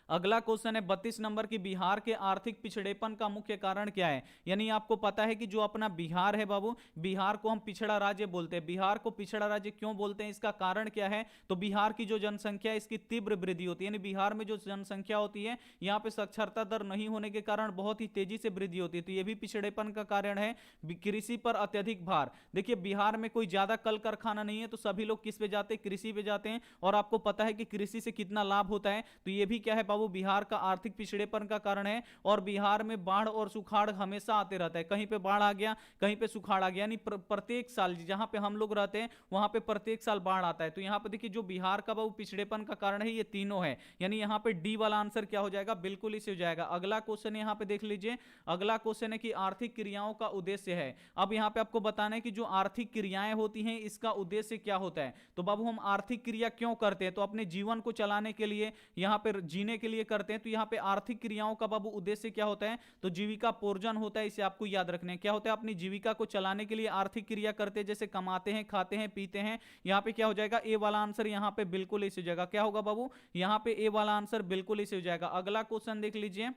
S1: अगला क्वेश्चन है 32 नंबर की, बिहार के आर्थिक पिछड़ेपन का मुख्य कारण क्या है। यानी आपको पता है कि जो अपना बिहार है बाबू, बिहार को हम पिछड़ा राज्य बोलते हैं। बिहार को पिछड़ा राज्य क्यों बोलते हैं, इसका कारण क्या है, तो बिहार की जो जनसंख्या है इसकी तीव्र वृद्धि होती है। यानी बिहार में जो जनसंख्या होती है, यहाँ पे साक्षरता दर नहीं होने के कारण बहुत ही तेजी से वृद्धि होती है। तो ये भी पिछड़ेपन का कारण है। कृषि पर अत्यधिक भार, देखिए बिहार में कोई ज्यादा कल कारखाना नहीं है, तो सभी लोग किस पे जाते हैं, कृषि पे जाते हैं। और आपको पता है कि कृषि से कितना लाभ होता है, तो ये भी क्या है बाबू बिहार का आर्थिक पिछड़ेपन का कारण है, और बिहार में बाढ़ और सुखाड़ हमेशा आते रहता है, कहीं पे बाढ़ आ गया कहीं पे सुखाड़ आ गया, यानी प्रत्येक साल जहां पे हम लोग रहते हैं वहां पे प्रत्येक साल बाढ़ आता है। तो यहां पे देखिए जो बिहार का बाबू पिछड़ेपन का कारण है ये तीनों है, यानी यहां पे डी वाला आंसर क्या हो जाएगा, बिल्कुल इसे हो जाएगा। अगला क्वेश्चन यहां पे देख लीजिए, अगला क्वेश्चन है कि आर्थिक क्रियाओं का उद्देश्य है। अब यहां पे आपको बताना है कि जो आर्थिक क्रियाएं होती हैं इसका उद्देश्य क्या होता है। तो बाबू हम आर्थिक क्रिया क्यों करते हैं, तो अपने जीवन को चलाने के लिए, यहां पे जीने के लिए करते हैं। तो यहां पे आर्थिक क्रियाओं का बाबू उद्देश्य क्या होता है, तो जीविका पोर्जन होता है, इसे आपको याद रखना है। क्या होता है, अपनी जीविका को चलाने के लिए आर्थिक क्रिया करते हैं, जैसे कमाते हैं, खाते हैं, पीते हैं। यहां पे क्या हो जाएगा, ए वाला आंसर यहां पे बिल्कुल इसे हो जाएगा। क्या होगा बाबू, यहां पे ए वाला आंसर बिल्कुल इसे हो जाएगा। अगला क्वेश्चन देख लीजिए,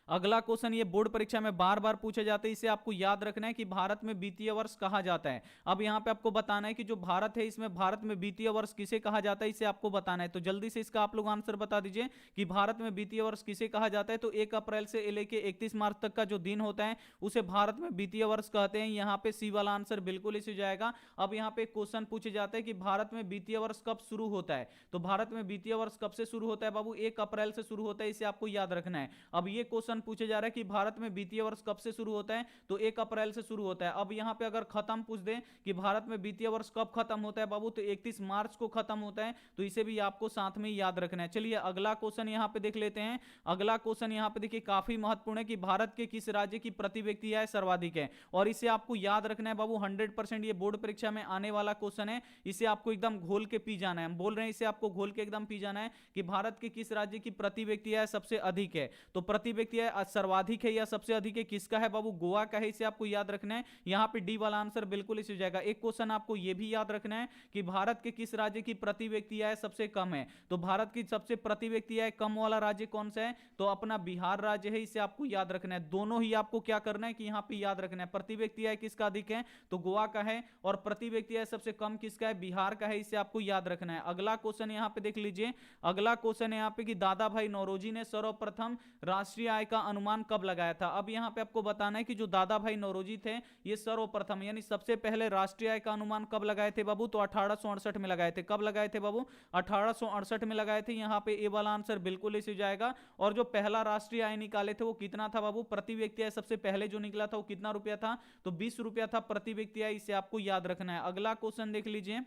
S1: अगला क्वेश्चन ये बोर्ड परीक्षा में बार बार पूछे जाते हैं, इसे आपको याद रखना है कि भारत में वित्तीय वर्ष कहा जाता है। अब यहां पे आपको बताना है कि जो भारत है इसमें भारत में वित्तीय वर्ष किसे कहा जाता है, इसे आपको बताना है। तो जल्दी से इसका आप लोग आंसर बता दीजिए कि भारत में वित्तीय वर्ष किसे कहा जाता है। तो 1 अप्रैल से लेके 31 मार्च तक का जो दिन होता है उसे भारत में वित्तीय वर्ष कहते हैं। यहां पे सी वाला आंसर बिल्कुल इसे जाएगा। अब यहां पे क्वेश्चन पूछे जाते हैं कि भारत में वित्तीय वर्ष कब शुरू होता है। तो भारत में वित्तीय वर्ष कब से शुरू होता है बाबू, 1 अप्रैल से शुरू होता है, इसे आपको याद रखना है। अब ये क्वेश्चन पूछे जा रहा है कि भारत में वित्तीय वर्ष कब से शुरू होता है, तो 1 अप्रैल से शुरू होता है। अब यहां पे अगर खत्म पूछ दे कि भारत में वित्तीय वर्ष कब खत्म होता है बाबू, तो 31 मार्च को खत्म होता है। तो इसे भी आपको साथ में याद रखना है। चलिए अगला क्वेश्चन यहां पे देख लेते हैं। अगला क्वेश्चन यहां पे देखिए काफी महत्वपूर्ण है कि भारत के किस राज्य की प्रति व्यक्ति आय सर्वाधिक है, और इसे आपको याद रखना है बाबू। 100% ये बोर्ड परीक्षा में आने वाला क्वेश्चन है, इसे आपको एकदम घोल के पी जाना है। हम बोल रहे हैं इसे आपको घोल के एकदम पी जाना है कि भारत के किस राज्य की प्रति व्यक्ति आय सबसे अधिक है। तो प्रति व्यक्ति आय सर्वाधिक है या सबसे अधिक है, किसका है बाबू, गोवा का है, इसे आपको याद रखना है। यहां पे डी वाला आंसर बिल्कुल इसे हो जाएगा। एक क्वेश्चन आपको यह भी याद रखना है कि भारत के किस राज्य की प्रति व्यक्ति आय सबसे कम है। तो भारत की सबसे प्रति व्यक्ति आय कम वाला राज्य कौन सा है, तो अपना बिहार राज्य है, इसे आपको याद रखना है। दोनों ही आपको क्या करना है कि यहां पे याद रखना है, प्रति व्यक्ति आय किसका अधिक है, तो गोवा का है, और प्रति व्यक्ति आय सबसे कम किसका है, बिहार का है, इसे आपको याद रखना है। अगला क्वेश्चन यहां पे देख लीजिए, अगला क्वेश्चन यहां पे कि दादा भाई नौरोजी ने सर्वप्रथम राष्ट्रीय आय का अनुमान कब लगाया था। अब यहां पे आपको बताना है कि जो दादा भाई नौरोजी थे ये सर्वप्रथम यानी सबसे पहले राष्ट्रीय आय का अनुमान कब लगाए थे बाबू, तो 1868 में लगाए थे। कब लगाए थे बाबू, 1868 में लगाए थे। यहां पे ए वाला आंसर बिल्कुल इसे जाएगा। और जो पहला राष्ट्रीय आय निकाले थे वो कितना था बाबू, प्रति व्यक्ति आय सबसे पहले जो निकला था वो कितना रुपया था, तो 20 रुपया था प्रति व्यक्ति आय, इसे आपको याद रखना है। अगला क्वेश्चन देख लीजिए,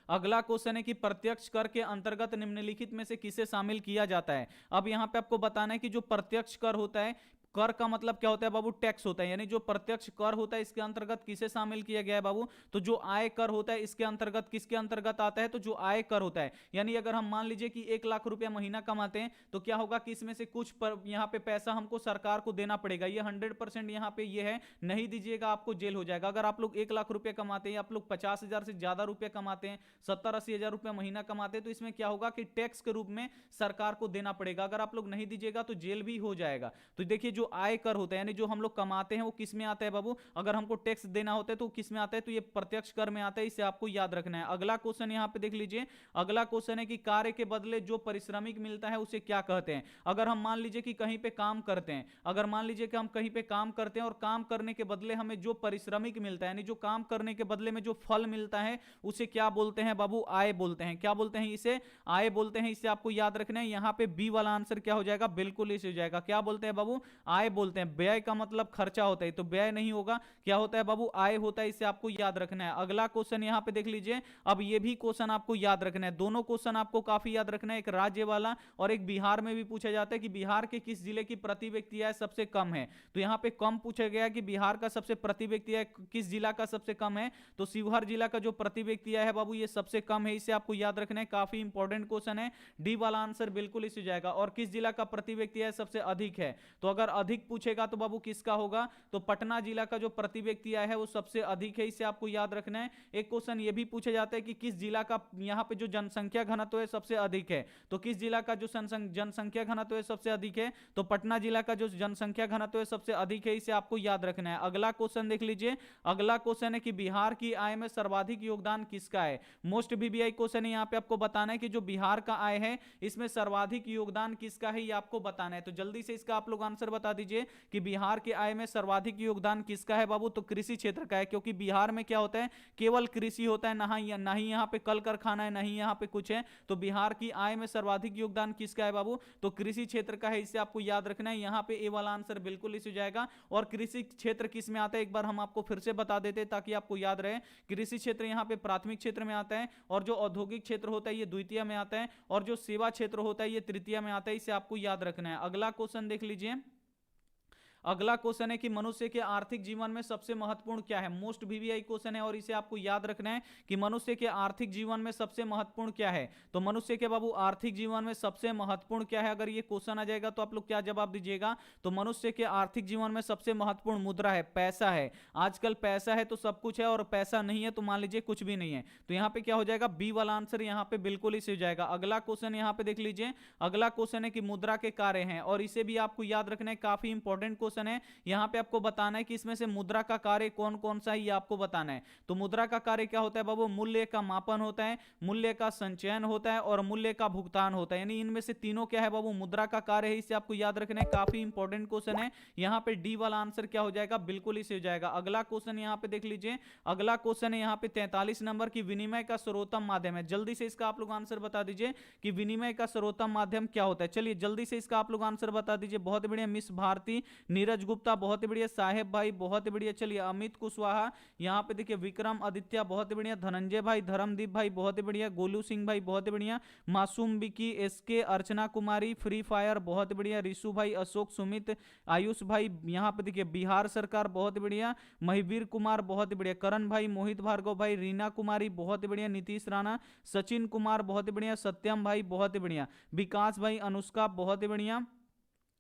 S1: अगला क्वेश्चन है कि प्रत्यक्ष कर के अंतर्गत निम्नलिखित में से किसे शामिल किया जाता है। अब यहां पे आपको बताना है कि जो प्रत्यक्ष कर होता है, कर का मतलब क्या होता है बाबू, टैक्स होता है, यानी जो प्रत्यक्ष कर होता है इसके अंतर्गत किसे शामिल किया गया है बाबू, तो जो आय कर होता है इसके अंतर्गत किसके अंतर्गत आता है, तो जो आय कर होता है। यानी अगर हम मान लीजिए कि 1 लाख रुपया महीना कमाते हैं तो क्या होगा कि इसमें से कुछ पर यहां पे पैसा हमको सरकार को देना पड़ेगा। ये 100% यहां पे ये है, नहीं दीजिएगा आपको जेल हो जाएगा। अगर आप लोग 1 लाख रुपया कमाते हैं, आप लोग 50,000 से ज्यादा रुपया कमाते हैं, 70-80 हजार रुपया महीना कमाते हैं, तो इसमें क्या होगा कि टैक्स के रूप में सरकार को देना पड़ेगा। अगर आप लोग नहीं दीजिएगा तो जेल भी हो जाएगा। तो देखिए जो आय कर होता है यानी जो हम लोग कमाते हैं वो किस में आता है बाबू, अगर हमको टैक्स देना होता है तो किस में आता है, तो ये प्रत्यक्ष कर में आता है, इसे आपको याद रखना है। अगला क्वेश्चन यहां पे देख लीजिए, अगला क्वेश्चन है कि कार्य के बदले जो पारिश्रमिक मिलता है उसे क्या कहते हैं। अगर हम मान लीजिए कि कहीं पे काम करते हैं, अगर मान लीजिए कि हम कहीं पे काम करते हैं और काम करने के बदले हमें जो पारिश्रमिक मिलता है, यानी जो काम करने के बदले में जो फल मिलता है उसे क्या बोलते हैं बाबू, आय बोलते हैं। क्या बोलते हैं, इसे आय बोलते हैं, इसे आपको याद रखना है। यहां पे बी वाला आंसर क्या हो जाएगा, बिल्कुल इसे हो जाएगा। क्या बोलते हैं बाबू, आय बोलते हैं। व्यय का मतलब खर्चा होता है, तो व्यय नहीं होगा, क्या होता है बाबू, आय होता है, इसे आपको याद रखना है। अगला क्वेश्चन यहां पे देख लीजिए, अब ये भी क्वेश्चन आपको याद रखना है। दोनों क्वेश्चन आपको काफी याद रखना है, एक राज्य वाला और एक बिहार में भी पूछा जाता है कि बिहार के किस जिले की प्रति व्यक्ति आय सबसे कम है। तो यहां पे कम पूछा गया कि बिहार का सबसे प्रति व्यक्ति आय किस जिला का सबसे कम है, तो शिवहर जिला का जो प्रति व्यक्ति आय है बाबू ये सबसे कम है, इसे आपको याद रखना है। काफी इंपॉर्टेंट क्वेश्चन है, डी वाला आंसर बिल्कुल इसे जाएगा। और किस जिला का प्रति व्यक्ति आय सबसे अधिक है, तो अगर अधिक पूछेगा तो बाबू किसका होगा, तो पटना जिला का जो प्रति व्यक्ति आय है वो सबसे अधिक है, इसे आपको याद रखना है। एक क्वेश्चन ये भी पूछा जाता है कि किस जिला का यहां पे जो जनसंख्या घनत्व है सबसे अधिक है, तो किस जिला का जो जनसंख्या घनत्व है सबसे अधिक है, तो पटना जिला का जो जनसंख्या घनत्व है सबसे अधिक है, इसे आपको याद रखना है। अगला क्वेश्चन देख लीजिए, अगला क्वेश्चन है कि बिहार की आय में सर्वाधिक योगदान किसका है। मोस्ट वीवीआई क्वेश्चन है, यहां पे आपको बताना है कि जो बिहार का आय है इसमें सर्वाधिक योगदान किसका है, ये आपको बताना है। तो जल्दी से इसका आप लोग आंसर बता बता दीजिए कि बिहार के आय में सर्वाधिक योगदान किसका है बाबू, तो कृषि क्षेत्र का है, क्योंकि बिहार में क्या होता है, केवल कृषि होता है, ना ही यहाँ पे कल कारखाना है, ना ही यहाँ पे कुछ है। तो बिहार की आय में सर्वाधिक योगदान किसका है बाबू, तो कृषि क्षेत्र का है, इसे आपको याद रखना है। यहाँ पे ए वाला आंसर बिल्कुल इस हो जाएगा। और कृषि क्षेत्र किस में आता है, एक बार हम आपको फिर से बता देते हैं ताकि आपको याद रहे। कृषि क्षेत्र यहाँ पे प्राथमिक क्षेत्र में आता है, और जो औद्योगिक क्षेत्र होता है ये द्वितीय में आता है, और जो सेवा क्षेत्र होता है ये तृतीय में आता है। इसे आपको याद रखना है। अगला क्वेश्चन देख लीजिए। अगला क्वेश्चन है कि मनुष्य के आर्थिक जीवन में सबसे महत्वपूर्ण क्या है। मोस्ट वीवीआई क्वेश्चन है और इसे आपको याद रखना है कि मनुष्य के आर्थिक जीवन में सबसे महत्वपूर्ण क्या है। तो मनुष्य के बाबू आर्थिक जीवन में सबसे महत्वपूर्ण क्या है, अगर ये क्वेश्चन आ जाएगा तो आप लोग क्या जवाब दीजिएगा। तो मनुष्य के आर्थिक जीवन में सबसे महत्वपूर्ण मुद्रा है, पैसा है। आजकल पैसा है तो सब कुछ है, और पैसा नहीं है तो मान लीजिए कुछ भी नहीं है। तो यहां पे क्या हो जाएगा, बी वाला आंसर यहां पे बिल्कुल ही सही हो जाएगा। अगला क्वेश्चन यहां पे देख लीजिए। अगला क्वेश्चन है कि मुद्रा के कार्य हैं, और इसे भी आपको याद रखना है, काफी इंपॉर्टेंट क्वेश्चन है। यहां पे आपको बताना है कि इसमें से मुद्रा का कार्य कौन कौन सा है, ये आपको बताना है। तो मुद्रा का कार्य क्या होता है बाबू, मूल्य का मापन होता है, मूल्य का संचयन होता है, और मूल्य का भुगतान होता है। यानी इनमें से तीनों क्या है बाबू, मुद्रा का कार्य है। इसे आपको याद रखना है, काफी इंपॉर्टेंट क्वेश्चन है। यहां पे डी वाला आंसर क्या हो जाएगा, बिल्कुल इसे हो जाएगा। अगला क्वेश्चन यहां पे देख लीजिए। अगला क्वेश्चन है यहां पे 43 नंबर की, विनिमय का सर्वोत्तम माध्यम है। जल्दी से इसका आप लोग आंसर बता दीजिए कि विनिमय का सर्वोत्तम माध्यम क्या होता है। चलिए जल्दी से इसका आप लोग आंसर बता दीजिए। बहुत बढ़िया मिस भारती, नीरज गुप्ता बहुत बढ़िया, साहेब भाई बहुत बढ़िया, चलिए अमित कुशवाहा, यहां पे देखिए विक्रम आदित्य बहुत बढ़िया, धनंजय भाई, धर्मदीप भाई बहुत बढ़िया, गोलू सिंह भाई बहुत बढ़िया, मासूम Vicky, SK, Archana Kumari, free fire बहुत बढ़िया, रिशु भाई, अशोक, सुमित, आयुष भाई, यहां पे देखिए बिहार सरकार बहुत बढ़िया, महिवीर कुमार बहुत बढ़िया, करण भाई, मोहित भार्गव भाई, रीना कुमारी बहुत बढ़िया, नीतीश राणा, सचिन कुमार बहुत बढ़िया, सत्यम भाई बहुत बढ़िया, विकास भाई, अनुष्का बहुत बढ़िया,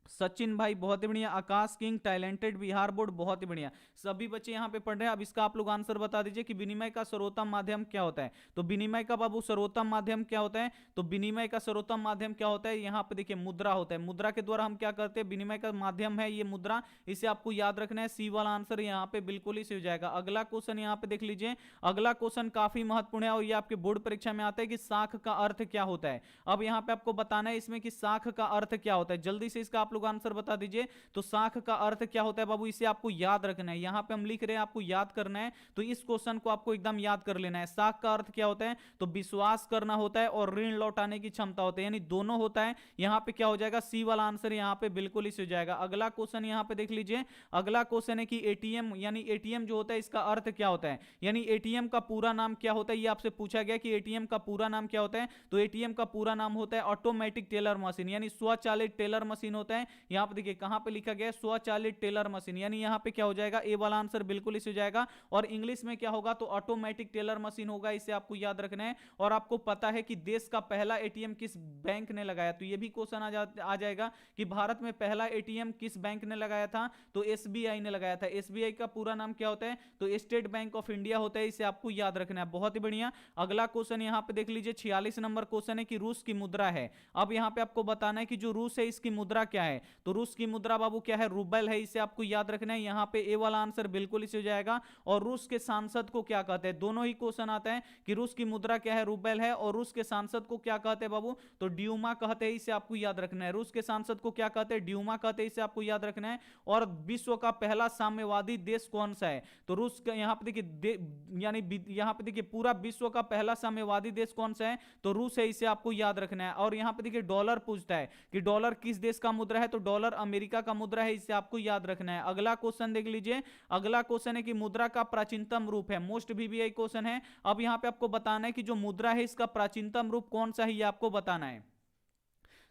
S1: सचिन भाई बहुत ही बढ़िया, आकाश किंग, टैलेंटेड बिहार बोर्ड बहुत ही बढ़िया। सभी बच्चे यहां पे पढ़ रहे हैं। अब इसका आप लोग आंसर बता दीजिए कि विनिमय का सर्वोत्तम माध्यम क्या होता है। तो विनिमय का बाबू सर्वोत्तम माध्यम क्या होता है, तो विनिमय का सर्वोत्तम माध्यम क्या होता है, यहां पे देखिए मुद्रा होता है। मुद्रा के द्वारा हम क्या करते हैं, विनिमय का माध्यम है ये मुद्रा, इसे आपको याद रखना है। सी वाला आंसर यहां पे बिल्कुल ही सही हो जाएगा। अगला क्वेश्चन यहां पे देख लीजिए। अगला क्वेश्चन काफी महत्वपूर्ण है और ये आपके बोर्ड परीक्षा में आता है कि साख का अर्थ क्या होता है। अब यहां पे आपको बताना है इसमें कि साख का अर्थ क्या होता है। जल्दी से इसका आप लोग आंसर बता दीजिए। तो साख का अर्थ क्या होता है बाबू, इसे आपको याद रखना है। यहां पे हम लिख रहे हैं, आपको याद करना है, तो इस क्वेश्चन को आपको एकदम याद कर लेना है। साख का अर्थ क्या होता है, तो विश्वास करना होता है और ऋण लौटाने की क्षमता होता है, यानी दोनों होता है। यहां पे क्या हो जाएगा, सी वाला आंसर यहां पे बिल्कुल ही हो जाएगा। अगला क्वेश्चन यहां पे देख लीजिए। अगला क्वेश्चन है कि एटीएम, यानी एटीएम जो होता है इसका अर्थ क्या होता है, यानी एटीएम का पूरा नाम क्या होता है। ये आपसे पूछा गया कि एटीएम का पूरा नाम क्या होता है। तो एटीएम का पूरा नाम होता है ऑटोमेटिक टेलर मशीन, यानी स्वचालित टेलर मशीन होता है। यहां पे देखिए कहां पे लिखा गया, स्वचालित टेलर मशीन, यानी यहां पे क्या हो जाएगा, ए वाला आंसर बिल्कुल इसे हो जाएगा। और इंग्लिश में क्या होगा, तो ऑटोमेटिक टेलर मशीन होगा, इसे आपको याद रखना है। और आपको पता है कि देश का पहला एटीएम किस बैंक ने लगाया, तो यह भी क्वेश्चन आ जाएगा कि भारत में पहला एटीएम किस बैंक ने लगाया था, तो एसबीआई ने लगाया था। एसबीआई का पूरा नाम क्या होता है, तो स्टेट बैंक ऑफ इंडिया होता है, इसे आपको याद रखना है। बहुत ही बढ़िया। अगला क्वेश्चन यहां पे देख लीजिए। 46 नंबर क्वेश्चन है कि रूस की मुद्रा है। अब यहां पे आपको बताना है कि जो रूस है इसकी मुद्रा क्या है। तो रूस की मुद्रा बाबू क्या है, रूबल है, इसे आपको याद रखना है। यहां पे ए वाला आंसर बिल्कुल इसे हो जाएगा। और रूस के सांसद को क्या कहते हैं, दोनों ही क्वेश्चन आता है कि रूस की मुद्रा क्या है, रूबल है, और रूस के सांसद को क्या कहते हैं बाबू, तो ड्यूमा कहते हैं, इसे आपको याद रखना है। रूस के सांसद को क्या कहते हैं, ड्यूमा कहते हैं, इसे आपको याद रखना है। और विश्व का पहला साम्यवादी देश कौन सा है, तो रूस का, यहां पे देखिए यानी यहां पे देखिए पूरा विश्व का पहला साम्यवादी देश कौन सा है, तो रूस है, इसे आपको याद रखना है। और यहां पे देखिए डॉलर पूछता है कि डॉलर किस देश का मुद्रा है, तो डॉलर अमेरिका का मुद्रा है, इसे आपको याद रखना है। अगला क्वेश्चन देख लीजिए। अगला क्वेश्चन है कि मुद्रा का प्राचीनतम रूप है, मोस्ट वीवीआई क्वेश्चन है। अब यहां पे आपको बताना है कि जो मुद्रा है इसका प्राचीनतम रूप कौन सा है, ये आपको बताना है।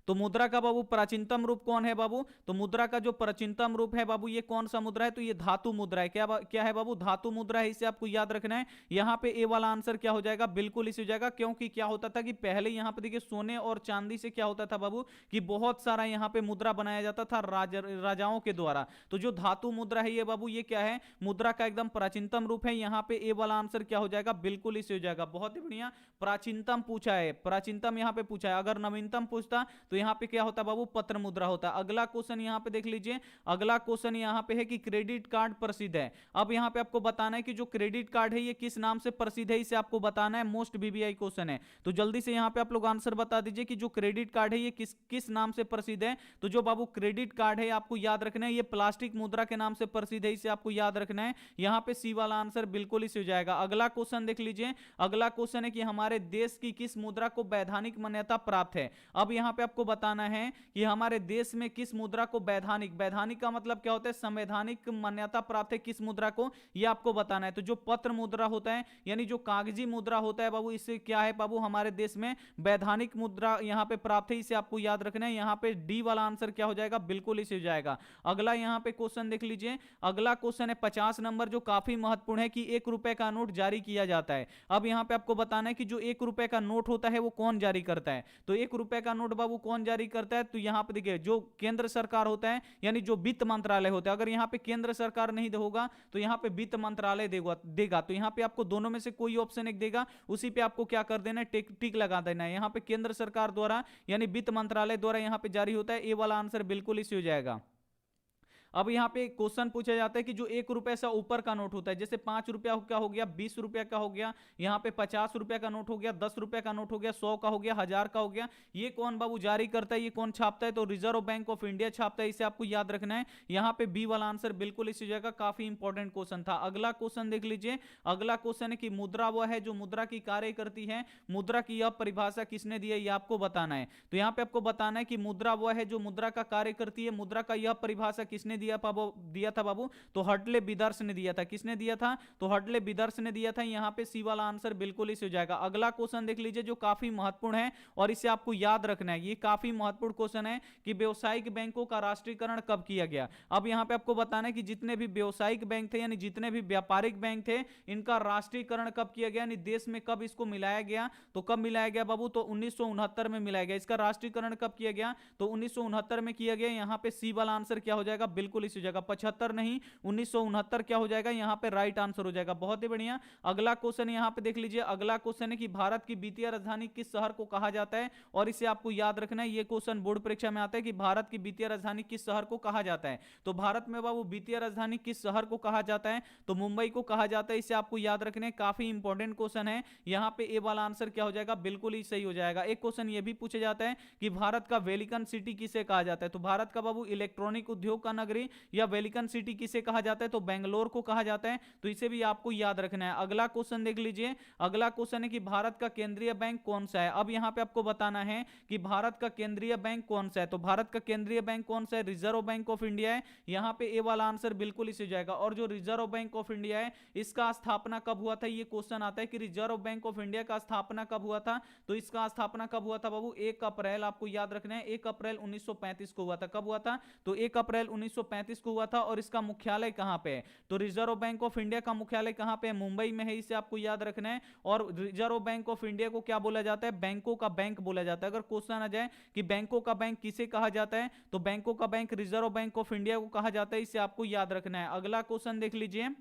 S1: तो मुद्रा का बाबू प्राचीनतम रूप कौन है बाबू, तो मुद्रा का जो प्राचीनतम रूप है बाबू ये कौन सा मुद्रा है, तो ये धातु मुद्रा है। क्या है बाबू, धातु मुद्रा है, इसे आपको याद रखना है। यहां पे ए वाला आंसर क्या हो जाएगा, बिल्कुल इसे हो जाएगा। क्योंकि क्या होता था कि पहले यहां पे देखिए सोने और चांदी से क्या होता था बाबू, कि बहुत सारा यहां पे मुद्रा बनाया जाता था राजाओं के द्वारा। तो जो धातु मुद्रा है ये बाबू, ये क्या है, मुद्रा का एकदम प्राचीनतम रूप है। यहां पे ए वाला आंसर क्या हो जाएगा, बिल्कुल इसे हो जाएगा। बहुत ही बढ़िया। प्राचीनतम पूछा है, प्राचीनतम यहां पे पूछा है। अगर नवीनतम पूछता तो तो यहां पे क्या होता है बाबू, पत्र मुद्रा होता है। अगला क्वेश्चन यहां पे देख लीजिए, अगला क्वेश्चन यहां पे है कि क्रेडिट कार्ड प्रसिद्ध है। अब यहां पे आपको बताना है कि जो क्रेडिट कार्ड है ये किस नाम से प्रसिद्ध है, इसे आपको बताना है। मोस्ट बीबीआई क्वेश्चन है, तो जल्दी से यहां पे आप लोग आंसर बता दीजिए कि जो क्रेडिट कार्ड है ये किस किस नाम से प्रसिद्ध है। तो जो बाबू क्रेडिट कार्ड है आपको याद रखना है, ये प्लास्टिक मुद्रा के नाम से प्रसिद्ध है, इसे आपको याद रखना है। यहां पे सी वाला आंसर बिल्कुल इसे हो जाएगा। अगला क्वेश्चन देख लीजिए, अगला क्वेश्चन है कि हमारे देश की किस मुद्रा को वैधानिक मान्यता प्राप्त है। अब यहां पे आपको बताना है कि हमारे देश में किस मुद्रा को वैधानिक, वैधानिक का मतलब क्या होता है, संवैधानिक मान्यता प्राप्त है किस मुद्रा को, यह आपको बताना है। तो जो पत्र मुद्रा होता है यानी जो कागजी मुद्रा होता है बाबू, इससे क्या है बाबू, हमारे देश में वैधानिक मुद्रा यहां पे प्राप्त है, इसे आपको याद रखना है। यहां पे डी वाला आंसर क्या हो जाएगा, बिल्कुल इसे हो जाएगा। अगला यहां पे क्वेश्चन देख लीजिए, अगला क्वेश्चन है 50 नंबर, जो काफी महत्वपूर्ण है कि 1 रुपए का नोट जारी किया जाता है। अब यहां पे आपको बताना है कि जो 1 रुपए का नोट होता है वो कौन जारी करता है। तो 1 रुपए का नोट बाबू कौन जारी करता है, तो यहां पे देखिए जो केंद्र सरकार होता है यानी जो वित्त मंत्रालय होता है। अगर यहां पे केंद्र सरकार नहीं होगा तो यहां पे वित्त मंत्रालय देगा। तो यहां पे आपको दोनों में से कोई ऑप्शन एक देगा, उसी पे आपको क्या कर देना है, टिक लगा देना है। यहां पे केंद्र सरकार द्वारा यानी वित्त मंत्रालय द्वारा यहां पे जारी होता है, ए वाला आंसर बिल्कुल इसी हो जाएगा। अब यहां पे क्वेश्चन पूछा जाता है कि जो 1 रुपए से ऊपर का नोट होता है, जैसे 5 रुपया का हो गया, 20 रुपया का हो गया, यहां पे 50 रुपया का नोट हो गया, 10 रुपया का नोट हो गया, 100 का हो गया, 1000 का हो गया, ये कौन बाबू जारी करता है, ये कौन छापता है, तो रिजर्व बैंक ऑफ इंडिया छापता है, इसे आपको याद रखना है। यहां पे बी वाला आंसर बिल्कुल इसी जगह, काफी इंपॉर्टेंट क्वेश्चन था। अगला क्वेश्चन देख लीजिए, अगला क्वेश्चन है कि मुद्रा वह है जो मुद्रा की कार्य करती है, मुद्रा की यह परिभाषा किसने दी है, यह आपको बताना है। तो यहां पे आपको बताना है कि मुद्रा वह है जो मुद्रा का कार्य करती है, मुद्रा का यह परिभाषा किसने दिया था बाबू, तो हडले विदर्श ने दिया था। किसने दिया था, तो हडले विदर्श ने दिया था। यहां पे सी वाला आंसर बिल्कुल इसी हो जाएगा। अगला क्वेश्चन देख लीजिए जो काफी महत्वपूर्ण है और इसे आपको याद रखना है, ये काफी महत्वपूर्ण क्वेश्चन है कि व्यवसायिक बैंकों का राष्ट्रीयकरण कब किया गया। अब यहां पे आपको बताना है कि जितने भी व्यवसायिक बैंक थे यानी जितने भी व्यापारिक बैंक थे, इनका राष्ट्रीयकरण कब किया गया, यानी देश में कब इसको मिलाया गया। तो कब मिलाया गया बाबू, तो 1969 में मिलाया गया। इसका राष्ट्रीयकरण कब किया गया, तो 1969 में किया गया। यहां पे सी वाला आंसर क्या हो जाएगा, बिल्कुल इसी जगह, 75 नहीं 1969 क्या हो जाएगा, यहां पे राइट आंसर हो जाएगा। बहुत ही बढ़िया। अगला क्वेश्चन यहां पे देख लीजिए, अगला क्वेश्चन है कि भारत की वित्तीय राजधानी किस शहर को कहा जाता है, और इसे आपको याद रखना है। यह क्वेश्चन बोर्ड परीक्षा में आता है कि भारत की वित्तीय राजधानी किस शहर को कहा जाता है। तो भारत में बाबू वित्तीय राजधानी किस शहर को कहा जाता है, तो मुंबई को कहा जाता है, इसे आपको याद रखने। काफी इंपॉर्टेंट क्वेश्चन है। यहां पे ए वाला आंसर क्या हो जाएगा, बिल्कुल ही सही हो जाएगा। एक क्वेश्चन यह भी पूछा जाता है कि भारत का वेलिकन सिटी किसे कहा जाता है। तो भारत का बाबू इलेक्ट्रॉनिक उद्योग का नगरी या वेलिकन सिटी किसे कहा जाता है, तो बेंगलोर को कहा जाता है। तो इसे भी आपको याद रखना है। अगला क्वेश्चन देख लीजिए, अगला क्वेश्चन है कि भारत का केंद्रीय बैंक कौन सा है। अब यहां पे आपको बताना है कि भारत का केंद्रीय बैंक कौन सा है। तो भारत का केंद्रीय बैंक कौन सा है, रिजर्व बैंक ऑफ इंडिया है। यहां पे ए वाला आंसर बिल्कुल इसे जाएगा। और जो रिजर्व बैंक ऑफ इंडिया है इसका स्थापना कब हुआ था, ये क्वेश्चन आता है कि रिजर्व बैंक ऑफ इंडिया का स्थापना कब हुआ था। तो इसका स्थापना कब हुआ था बाबू, 1 अप्रैल, आपको याद रखना है 1 अप्रैल 1935 को हुआ था। कब हुआ था, तो 1 अप्रैल 1935 को हुआ था। और इसका मुख्यालय कहां पे है, तो रिजर्व बैंक ऑफ इंडिया का मुख्यालय कहां पे है, मुंबई में है, इसे आपको याद रखना है। और रिजर्व बैंक ऑफ इंडिया को क्या बोला जाता है, बैंकों का बैंक बोला जाता है। अगर क्वेश्चन आ जाए कि बैंकों का बैंक किसे कहा जाता है, तो बैंकों का bank reserve bank of India को कहा जाता है, इसे आपको याद रखना है। अगला क्वेश्चन देख लीजिए,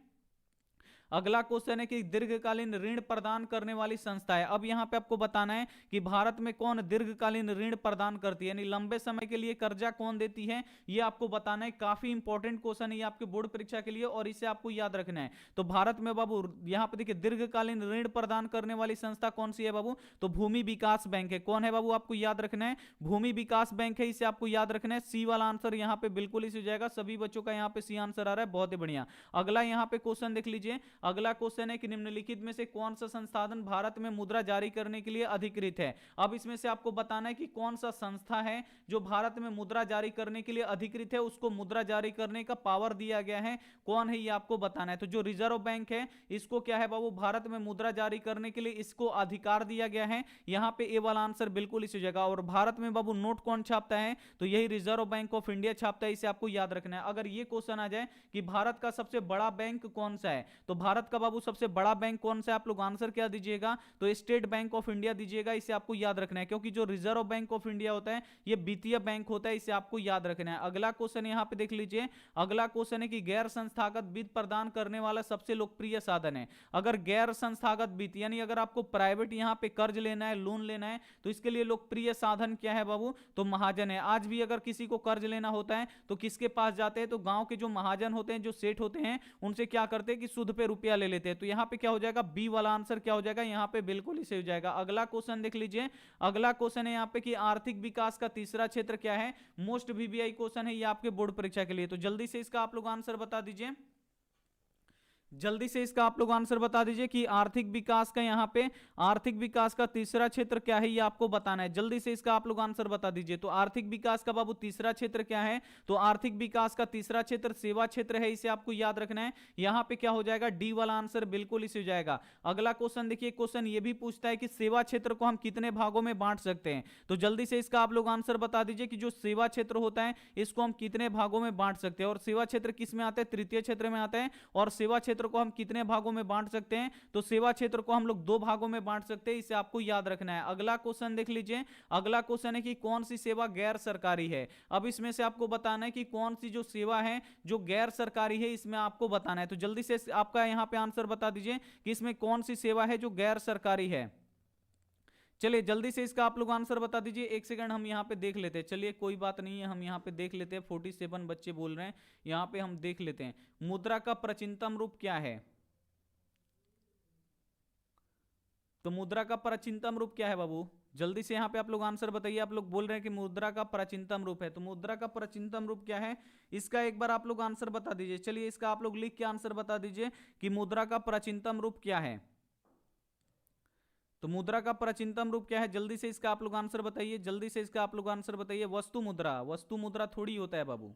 S1: अगला क्वेश्चन है कि दीर्घकालीन ऋण प्रदान करने वाली संस्था है। अब यहां पे आपको बताना है कि भारत में कौन दीर्घकालीन ऋण प्रदान करती है, यानी लंबे समय के लिए कर्जा कौन देती है, यह आपको बताना है। काफी इंपॉर्टेंट क्वेश्चन है ये आपके बोर्ड परीक्षा के लिए और इसे आपको याद रखना है। तो भारत में बाबू यहां पे देखिए दीर्घकालीन ऋण प्रदान करने वाली संस्था कौन सी है बाबू, तो भूमि विकास बैंक है। कौन है बाबू, आपको याद रखना है, भूमि विकास बैंक है, इसे आपको याद रखना है। सी वाला आंसर यहां पे बिल्कुल इसी हो जाएगा। सभी बच्चों का यहां पे सी आंसर आ रहा है, बहुत ही बढ़िया। अगला यहां पे क्वेश्चन देख लीजिए, अगला क्वेश्चन है कि निम्नलिखित में से कौन सा संस्थान भारत में मुद्रा जारी करने के लिए अधिकृत है। अब इसमें से आपको बताना है कि कौन सा संस्था है जो भारत में मुद्रा जारी करने के लिए अधिकृत है, उसको मुद्रा जारी करने का पावर दिया गया है, कौन है ये आपको बताना है। तो जो रिजर्व बैंक है इसको क्या है बाबू, भारत में मुद्रा जारी करने के लिए इसको अधिकार दिया गया है। यहां पे ए वाला आंसर बिल्कुल इसी जगह। और भारत में बाबू नोट कौन छापता है, तो यही रिजर्व बैंक ऑफ इंडिया छापता है, इसे आपको याद रखना है। अगर ये क्वेश्चन आ जाए कि भारत का सबसे बड़ा बैंक कौन सा है, तो भारत का बाबू सबसे बड़ा बैंक कौन सा है, आप लोग आंसर क्या दीजिएगा, तो स्टेट बैंक ऑफ इंडिया दीजिएगा। इसे आपको याद रखना है, क्योंकि जो रिजर्व बैंक ऑफ इंडिया होता है ये वित्तीय बैंक होता है, इसे आपको याद रखना है। अगला क्वेश्चन यहां पे देख लीजिए, अगला क्वेश्चन है कि गैर संस्थागत वित्त प्रदान करने वाला सबसे लोकप्रिय साधन है। अगर गैर संस्थागत वित्त यानी अगर आपको प्राइवेट यहां पे कर्ज लेना है, लोन लेना है, तो इसके लिए लोकप्रिय साधन क्या है बाबू, तो महाजन है। आज भी अगर किसी को कर्ज लेना होता है तो किसके पास जाते हैं, तो गांव के जो महाजन होते हैं, जो सेठ होते हैं, उनसे क्या करते हैं कि सूद पे रुपया ले लेते हैं। तो यहां पे क्या हो जाएगा, बी वाला आंसर क्या हो जाएगा, यहां पे बिल्कुल इसे हो जाएगा। अगला क्वेश्चन देख लीजिए, अगला क्वेश्चन है यहां पे कि आर्थिक विकास का तीसरा क्षेत्र क्या है। मोस्ट वीवीआई क्वेश्चन है ये आपके बोर्ड परीक्षा के लिए, तो जल्दी से इसका आप लोग आंसर बता दीजिए, जल्दी से इसका आप लोग आंसर बता दीजिए कि आर्थिक विकास का यहां पे आर्थिक विकास का तीसरा क्षेत्र क्या है, ये आपको बताना है। जल्दी से इसका आप लोग आंसर बता दीजिए। तो आर्थिक विकास का बाबू तीसरा क्षेत्र क्या है, तो आर्थिक विकास का तीसरा क्षेत्र सेवा क्षेत्र है, इसे आपको याद रखना है। यहां पे क्या हो जाएगा, डी वाला आंसर बिल्कुल इसे हो जाएगा। अगला क्वेश्चन देखिए, क्वेश्चन ये भी पूछता है कि सेवा क्षेत्र को हम कितने भागों में बांट सकते हैं। तो जल्दी से इसका आप लोग आंसर बता दीजिए कि जो सेवा क्षेत्र होता है इसको हम कितने भागों में बांट सकते हैं। और सेवा क्षेत्र किस में आता है, तृतीय क्षेत्र में आता है। और सेवा क्षेत्र को हम कितने भागों में बांट सकते हैं, तो सेवा क्षेत्र को हम लोग 2 भागों में बांट सकते हैं, इसे आपको याद रखना है। अगला क्वेश्चन देख लीजिए, अगला क्वेश्चन है कि कौन सी सेवा गैर सरकारी है। अब इसमें से आपको बताना है कि कौन सी जो सेवा है जो गैर सरकारी है, इसमें आपको बताना है। तो जल्दी से आपका यहां पे आंसर बता दीजिए कि इसमें कौन सी सेवा है जो गैर सरकारी है। चलिए जल्दी से इसका आप लोग आंसर बता दीजिए। एक सेकंड हम यहां पे देख लेते हैं, चलिए कोई बात नहीं है, हम यहां पे देख लेते हैं। 47 बच्चे बोल रहे हैं, यहां पे हम देख लेते हैं। मुद्रा का प्राचीनतम रूप क्या है, तो मुद्रा का प्राचीनतम रूप क्या है बाबू, जल्दी से यहां पे आप लोग आंसर बताइए। आप लोग बोल रहे हैं कि मुद्रा का प्राचीनतम रूप है, तो मुद्रा का प्राचीनतम रूप क्या है, इसका एक बार आप लोग आंसर बता दीजिए। चलिए इसका आप लोग लिख के आंसर बता दीजिए कि मुद्रा का प्राचीनतम रूप क्या है। तो मुद्रा का प्राचीनतम रूप क्या है, जल्दी से इसका आप लोग आंसर बताइए, जल्दी से इसका आप लोग आंसर बताइए। वस्तु मुद्रा, वस्तु मुद्रा थोड़ी होता है बाबू।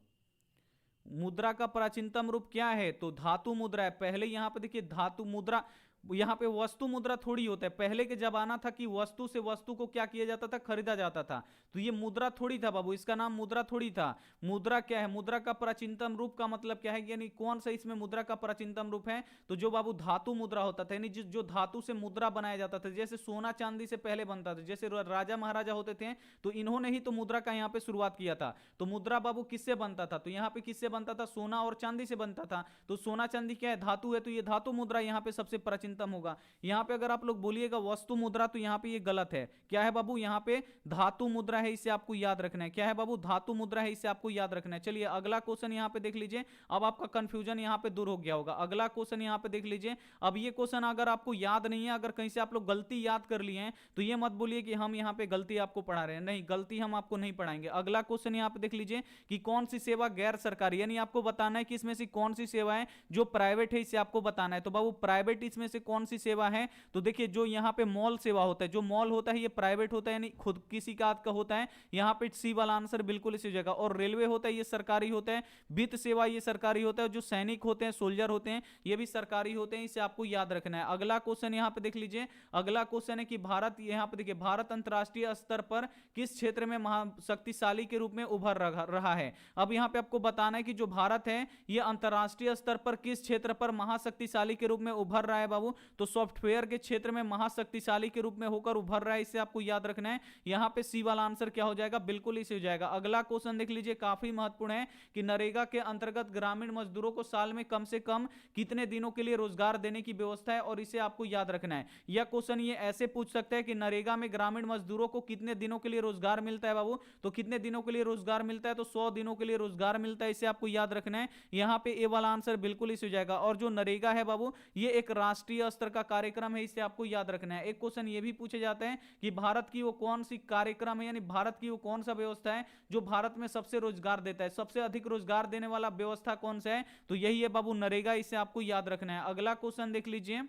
S1: मुद्रा का प्राचीनतम रूप क्या है, तो धातु मुद्रा है। पहले यहां पे देखिए धातु मुद्रा, यहां पे वस्तु मुद्रा थोड़ी होता है। पहले के जमाना था कि वस्तु से वस्तु को क्या किया जाता था, खरीदा जाता था। तो ये मुद्रा थोड़ी था बाबू, इसका नाम मुद्रा थोड़ी था। मुद्रा क्या है, मुद्रा का प्राचीनतम रूप का मतलब क्या है, यानी कौन सा इसमें मुद्रा का प्राचीनतम रूप है, तो जो बाबू धातु मुद्रा होता था, यानी जो धातु से मुद्रा बनाया जाता था, जैसे सोना चांदी से पहले बनता था, जैसे राजा महाराजा होते थे, तो इन्होंने ही तो मुद्रा का यहाँ पे शुरुआत किया था। तो मुद्रा बाबू किससे बनता था, तो यहाँ पे किससे बनता था, सोना और चांदी से बनता था। तो सोना चांदी क्या है, धातु है, तो ये धातु मुद्रा यहाँ पे सबसे प्राचीनतम होगा। यहां पे अगर आप लोग बोलिएगा वस्तु मुद्रा, तो यहां पे ये गलत है। क्या है बाबू, यहां पे धातु मुद्रा है, इसे आपको याद रखना है। क्या है बाबू, धातु मुद्रा है, इसे आपको याद रखना है। चलिए अगला क्वेश्चन यहां पे देख लीजिए, अब आपका कंफ्यूजन यहां पे दूर हो गया होगा। अगला क्वेश्चन यहां पे देख लीजिए। अब ये क्वेश्चन अगर आपको याद नहीं है, अगर कहीं से आप लोग गलती याद कर लिए हैं, तो ये मत बोलिए कि हम यहां पे गलती आपको पढ़ा रहे हैं, नहीं, गलती हम आपको नहीं पढ़ाएंगे। अगला क्वेश्चन यहां पे देख लीजिए कि कौन सी सेवा गैर सरकारी, यानी आपको बताना है कि इसमें से कौन सी सेवा है जो प्राइवेट है, इसे आपको बताना है। तो बाबू प्राइवेट इसमें से कौन सी सेवा है, तो देखिए जो यहां पे मॉल सेवा होता है, जो मॉल होता है ये प्राइवेट होता है, यानी खुद किसी का होता है। यहां पे सी वाला आंसर बिल्कुल इसी जगह। और रेलवे होता है, ये सरकारी होता है। वित्त सेवा ये सरकारी होता है। जो सैनिक होते हैं, सोल्जर होते हैं, ये भी सरकारी होते हैं, इसे आपको याद रखना है। अगला क्वेश्चन यहां पे देख लीजिए, अगला क्वेश्चन है कि भारत, यहां पे देखिए भारत अंतरराष्ट्रीय स्तर पर किस क्षेत्र में महाशक्तिशाली के रूप में उभर रहा है। अब यहां पे आपको बताना है कि जो भारत है ये अंतरराष्ट्रीय स्तर पर किस क्षेत्र पर महाशक्तिशाली के रूप में उभर रहा है बाबू, तो सॉफ्टवेयर के क्षेत्र में महाशक्तिशाली के रूप में होकर उभर रहा है, इसे आपको याद रखना है। यहां पे सी वाला आंसर क्या हो जाएगा, बिल्कुल इसे हो जाएगा। अगला क्वेश्चन देख लीजिए, काफी महत्वपूर्ण है कि नरेगा के अंतर्गत ग्रामीण मजदूरों को साल में कम से कम कितने दिनों के लिए रोजगार देने की व्यवस्था है, और इसे आपको याद रखना है। यह क्वेश्चन ये ऐसे पूछ सकता है कि नरेगा में ग्रामीण मजदूरों को कितने दिनों के लिए रोजगार मिलता है बाबू, तो कितने दिनों के लिए रोजगार मिलता है, तो 100 दिनों के लिए रोजगार मिलता है, इसे आपको याद रखना है। यहां पे ए वाला आंसर बिल्कुल इसे हो जाएगा। और जो नरेगा है बाबू, ये एक राष्ट्रीय स्तर का कार्यक्रम है, इसे आपको याद रखना है। एक क्वेश्चन ये भी पूछे जाते हैं कि भारत की वो कौन सी कार्यक्रम है, यानी भारत की वो कौन सा व्यवस्था है जो भारत में सबसे रोजगार देता है, सबसे अधिक रोजगार देने वाला व्यवस्था कौन सा है, तो यही है बाबू नरेगा, इसे आपको याद रखना है। अगला क्वेश्चन देख लीजिए,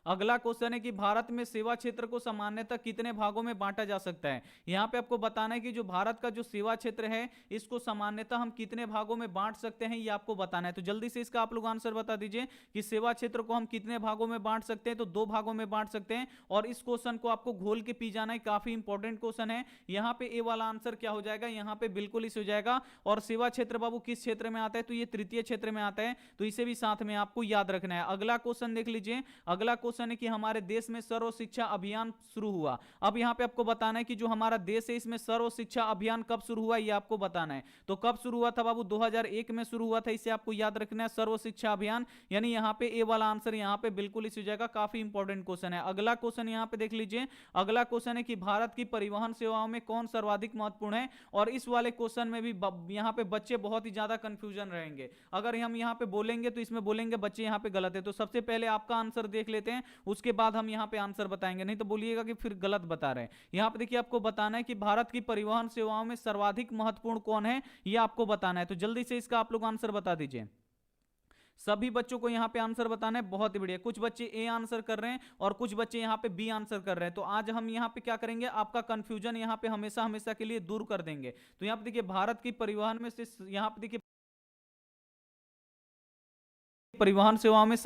S1: अगला क्वेश्चन है कि भारत में सेवा क्षेत्र को सामान्यतः कितने भागों में बांटा जा सकता है। यहां पे आपको बताना है कि जो भारत का जो सेवा क्षेत्र है इसको सामान्यतः हम कितने भागों में बांट सकते हैं, ये आपको बताना है। तो जल्दी से इसका आप लोग आंसर बता दीजिए कि सेवा क्षेत्र को हम कितने भागों में बांट सकते हैं। तो दो भागों में बांट सकते हैं और इस क्वेश्चन को आपको घोल के पी जाना है, काफी इंपॉर्टेंट क्वेश्चन है। यहां पे ए वाला आंसर क्या हो जाएगा, यहां पे बिल्कुल इस हो जाएगा। और सेवा क्षेत्र बाबू किस क्षेत्र में आता है, तो ये तृतीय क्षेत्र में आता है, तो इसे भी साथ में आपको याद रखना है। अगला क्वेश्चन देख लीजिए। अगला क्वेश्चन है कि हमारे देश में सर्व शिक्षा अभियान शुरू हुआ। अब यहां पे आपको बताना है कि जो हमारा देश है इसमें सर्व शिक्षा अभियान कब शुरू हुआ, ये आपको बताना है। तो कब शुरू हुआ था बाबू, 2001 में शुरू हुआ था, इसे आपको याद रखना है, सर्व शिक्षा अभियान। यानी यहां पे ए वाला आंसर यहां पे बिल्कुल इस हो जाएगा, काफी इंपॉर्टेंट क्वेश्चन है। अगला क्वेश्चन यहां पे देख लीजिए। अगला क्वेश्चन है कि भारत की परिवहन सेवाओं में कौन सर्वाधिक महत्वपूर्ण है। और इस वाले क्वेश्चन में भी यहां पे बच्चे बहुत ही ज्यादा कंफ्यूजन रहेंगे। अगर हम यहां पे बोलेंगे तो इसमें बोलेंगे बच्चे यहां पे गलत है। तो सबसे पहले आपका आंसर देख लेते हैं, उसके बाद हम यहां पे आंसर बताएंगे, नहीं तो बोलिएगा कि फिर गलत बता रहे हैं। यहां पे देखिए आपको बताना है कि भारत की परिवहन सेवाओं में सर्वाधिक महत्वपूर्ण कौन है, यह आपको बताना है। तो जल्दी से इसका आप लोग आंसर बता दीजिए। सभी बच्चों को यहां पे आंसर बताना है, बहुत ही बढ़िया। कुछ बच्चे ए आंसर कर रहे हैं और कुछ बच्चे यहां पे बी आंसर कर रहे हैं। तो आज हम यहां पे क्या करेंगे, आपका कंफ्यूजन यहां पे हमेशा हमेशा के लिए दूर कर देंगे। तो यहां पे देखिए भारत की परिवहन में से, यहां पे देखिए परिवहन सेवाओं में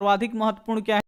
S1: सर्वाधिक महत्वपूर्ण क्या है।